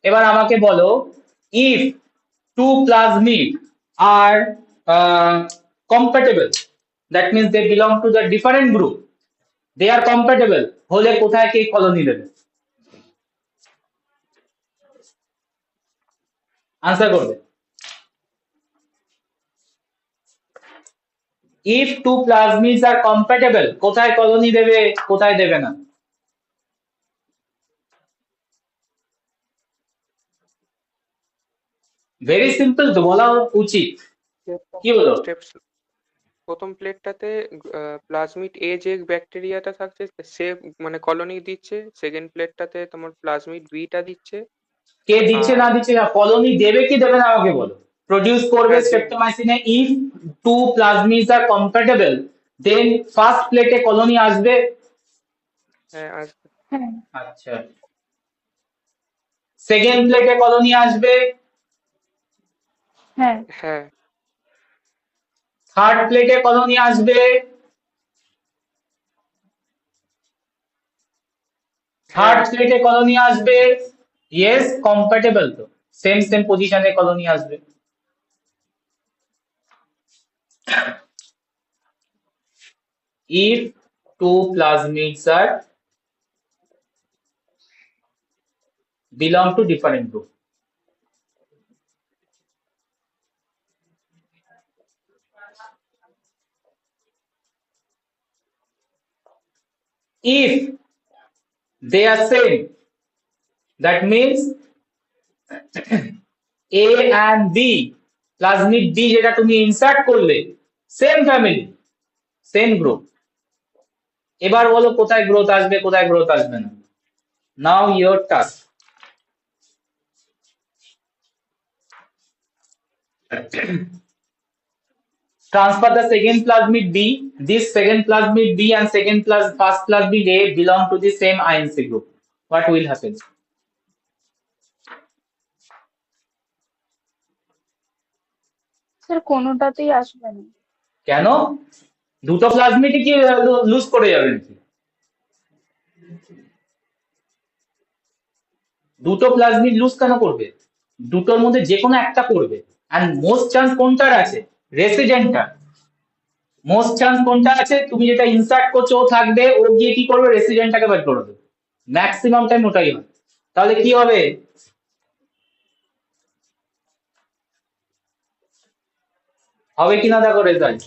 এবার আমাকে বলো, if two plasmid are compatible, that means they belong to the different group, they are compatible, হলে কোথায় কে colony দেবে? Answer করবে। if two plasmids are compatible, কোথায় কলোনি দেবে, কোথায় দেবে না? ভেরি সিম্পল তো, বলা উচিত। কি বলো? প্রথম প্লেটটাতে প্লাজমিড এ যে ব্যাকটেরিয়াটা থাকছে সে মানে কলোনি দিচ্ছে, সেকেন্ড প্লেটটাতে তোমার প্লাজমিড বিটা দিচ্ছে। কে দিচ্ছে না দিচ্ছে না, কলোনি দেবে কি দেবে না আমাকে বলো। প্রডিউস করবে স্ট্রেপ্টোমাইসিনে, if two plasmids are compatible then first প্লেটে কলোনি আসবে। হ্যাঁ আসবে। হ্যাঁ আচ্ছা, সেকেন্ড প্লেটে কলোনি আসবে। হ্যাঁ হ্যাঁ থার্ড প্লেটে কলোনি আসবে। থার্ড প্লেটে কলোনি আসবে। ইয়েস, কম্প্যাটেবল তো, সেম সেম পজিশনে কলোনি আসবে। if two plasmids are belong to different group, if they are same, that means A and B, plasmid B যেটা তুমি ইনসার্ট করলে, সেম ফ্যামিলি, সেম গ্রুপ। এবার বলো কোথায় গ্রোথ আসবে, কোথায় গ্রোথ আসবে না। Now your task. Transfer the second plasmid B. This second plasmid B and first plasmid A belong to the same INC group. What will happen? Sir কোনোটাতেই আসবে না। কেন? দুটো প্লাজমিডই কি লুজ করে যাবে নাকি? দুটো প্লাজমিড লুজ কেন করবে? দুটোর মধ্যে যে কোনো একটা করবে। আর মোস্ট চান্স কোনটার আছে? রেসিডেন্টটা। মোস্ট চান্স কোনটা আছে? তুমি যেটা ইনসার্ট করছো ও থাকবে, ও গিয়ে কি করবে, রেসিডেন্টটাকে বের করে দেবে। ম্যাক্সিমাম টাইম ওটাই হয়। তাহলে কি হবে? হবে কিনা দেখো রেজাল্ট।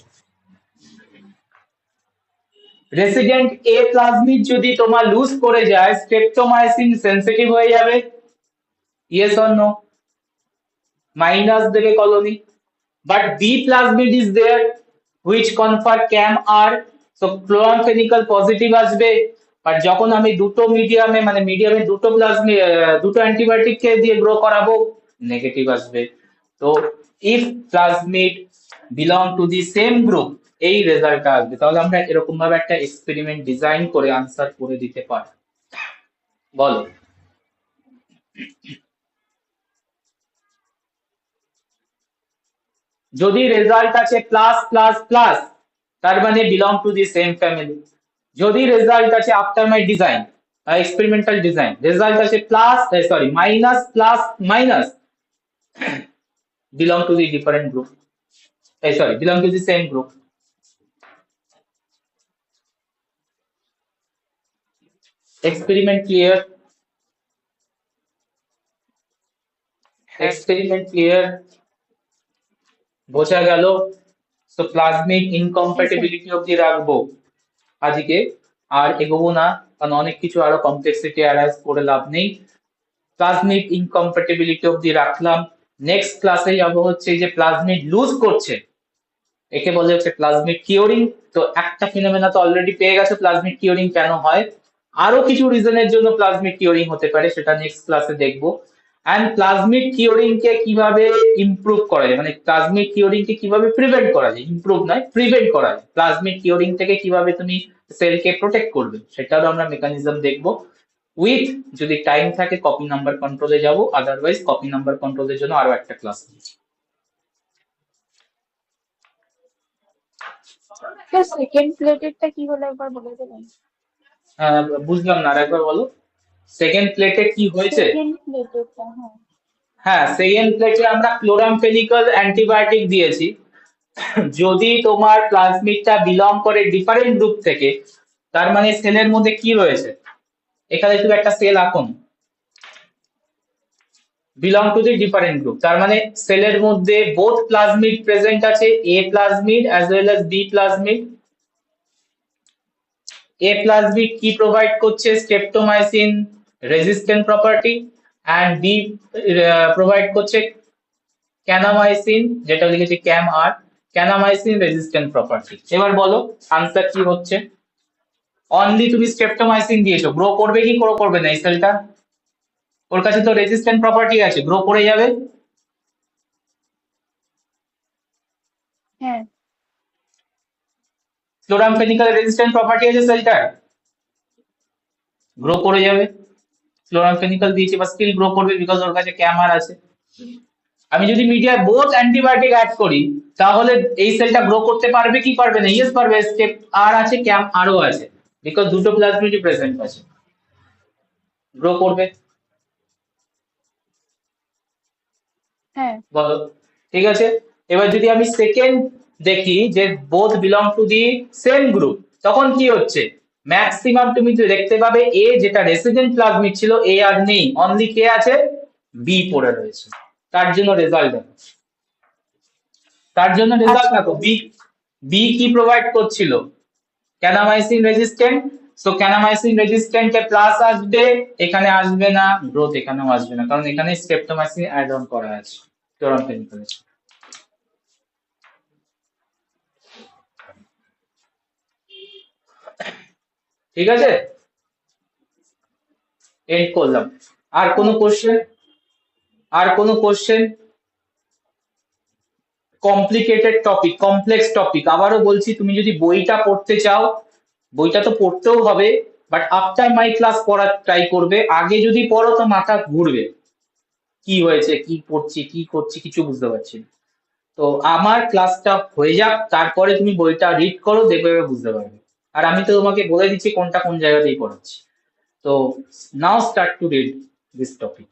রেসিডেন্ট এ প্লাজমিড যদি তোমার লুজ করে যায়, স্ট্রেপ্টোমাইসিন সেনসিটিভ হয়ে যাবে। Yes or no? মাইনাস দেবে colony. But B plasmid is there which confer cam R, so chloramphenicol positive আসবে। বাট যখন আমি দুটো মিডিয়ামে মানে মিডিয়ামে দুটো প্লাজমিড দুটো অ্যান্টিবায়োটিক কে দিয়ে গ্রো করাবো, নেগেটিভ আসবে। তো if plasmid belong to the same group, এই রেজাল্টটা আসবে। তাহলে আমরা এরকম ভাবে একটা এক্সপেরিমেন্ট ডিজাইন করে আনসার করে দিতে পারি। বলো। যদি রেজাল্ট আছে প্লাস প্লাস প্লাস, তার মানে belong to the same family. যদি রেজাল্ট আছে after my design experimental design, result আছে plus sorry minus plus minus, belong to the different group, sorry, belong to the same group. Experiment clear? Experiment clear? বোঝা গেল? So plasmid incompatibility অবধি রাখবো আজকে, আর এগোবো না, কারণ অনেক কিছু আরো কমপ্লেক্সিটি অ্যারাইজ করে লাভ নেই। প্লাজমিড ইনকম্প্যাটিবিলিটি অবধি রাখলাম। নেক্সট ক্লাসে যাবো হচ্ছে যে প্লাজমিড লুজ করছে, একে বলে হচ্ছে প্লাজমিড কিওরিং। তো একটা ফিনোমেনা তো অলরেডি পেয়ে গেছে প্লাজমিড কিওরিং কেন হয়। আরো কিছু রিজনের জন্য প্লাজমিড কিওরিং হতে পারে, সেটা নেক্সট ক্লাসে দেখবো। অ্যান্ড প্লাজমিড কিওরিং কে কিভাবে ইমপ্রুভ করা যায়, মানে প্লাজমিড কিওরিং কে কিভাবে প্রিভেন্ট করা যায়, ইমপ্রুভ নয় প্রিভেন্ট করা যায়, প্লাজমিড কিওরিং থেকে কিভাবে তুমি সেলকে প্রোটেক্ট করবে সেটারও আমরা মেকানিজম দেখবো। উইথ যদি টাইম থাকে কপি নাম্বার কন্ট্রোলে যাব, আদারওয়াইজ কপি নাম্বার কন্ট্রোলের জন্য আরো একটা ক্লাস নিচ্ছি। সেকেন্ড প্লেটেরটা কি হলো একবার বলে দেবেন? বুঝলাম না, আরেকবার বলো। সেকেন্ড প্লেটে কি হয়েছে? সেকেন্ড প্লেটেরটা, হ্যাঁ। হ্যাঁ, সেকেন্ড প্লেটে আমরা ক্লোরামফেনিকল অ্যান্টিবায়োটিক দিয়েছি। যদি তোমার প্লাজমিডটা বিলং করে ডিফারেন্ট গ্রুপ থেকে, তার মানে সেলের মধ্যে কি রয়েছে, এখানে তুমি একটা সেল আঁকুন, belong to the different group, তার মানে সেলের মধ্যে বোথ প্লাজমিড প্রেজেন্ট আছে, A plasmid as well as B plasmid. A plasmid কি প্রোভাইড করছে, streptomycin resistant property, and B provide করছে ক্যানামাইসিন, যেটা লিখেছি ক্যাম আর, ক্যানামাইসিন রেজিস্ট্যান্ট প্রপার্টি। এবার বলো আনসার কি হচ্ছে? অনলি তুমি স্ট্রেপ্টোমাইসিন দিয়েছো, গ্রো করবে কি গ্রো করবে না এই সেলটা? ওর কাছে তো রেজিস্ট্যান্ট প্রপার্টি আছে, গ্রো করে যাবে। হ্যাঁ, ক্লোরামফেনিকল রেজিস্ট্যান্ট প্রপার্টি আছে সেলটার, গ্রো করে যাবে। ক্লোরামফেনিকল দিয়েছি বা স্টিল গ্রো করবে বিকজ ওর কাছে ক্যামার আছে। আমি যদি মিডিয়া বোথ অ্যান্টিবায়োটিক অ্যাড করি, তাহলে এই সেলটা গ্রো করতে পারবে কি পারবে না? ইয়েস পারবে, স্টেপ আর আছে, ক্যাম আরও আছে, বিকজ দুটো প্লাজমিডই প্রেজেন্ট আছে, গ্রো করবে। হ্যাঁ, বলো, ঠিক আছে। এবার যদি আমি সেকেন্ড দেখি যে both belong to the same group, তখন কি হচ্ছে? ম্যাক্সিমাম তুমি তো দেখতে পাবে এ যেটা রেসিডেন্ট প্লাজমিড ছিল, এ আর নেই, অনলি কে আছে, বি পড়ে রয়েছে। তার জন্য রেজাল্ট দেখো, তার জন্য রেজাল্ট আচ্ছা। দেখো, বি বি কি প্রোভাইড করছিল, ক্যানামাইসিন রেজিস্ট্যান্ট। সো ক্যানামাইসিন রেজিস্ট্যান্টে প্লাস আসবে, এখানে আসবে না, গ্রোথ এখানেও আসবে না, কারণ এখানে স্ট্রেপ্টোমাইসিন অ্যাড অন করা আছে ক্লোরামফেনিকলের। ঠিক আছে, এন্ড করলাম। আর কোনো কোশ্চেন? আর কোনো question? Complicated topic, complex topic, আবারও বলছি তুমি যদি বইটা পড়তে চাও, বইটা তো পড়তেও হবে, বাট আফটার মাই ক্লাস পড়ার ট্রাই করবে। আগে যদি পড়ো তো মাথা ঘুরবে, কি হয়েছে, কি পড়ছি, কি করছি, কিছু বুঝতে পারছি না। তো আমার ক্লাসটা হয়ে যাক, তারপরে তুমি বইটা রিড করো, দেখবে বুঝতে পারবে। আর আমি তো তোমাকে বলে দিচ্ছি কোনটা কোন জায়গাতেই পড়াচ্ছি। তো নাও start to read this topic.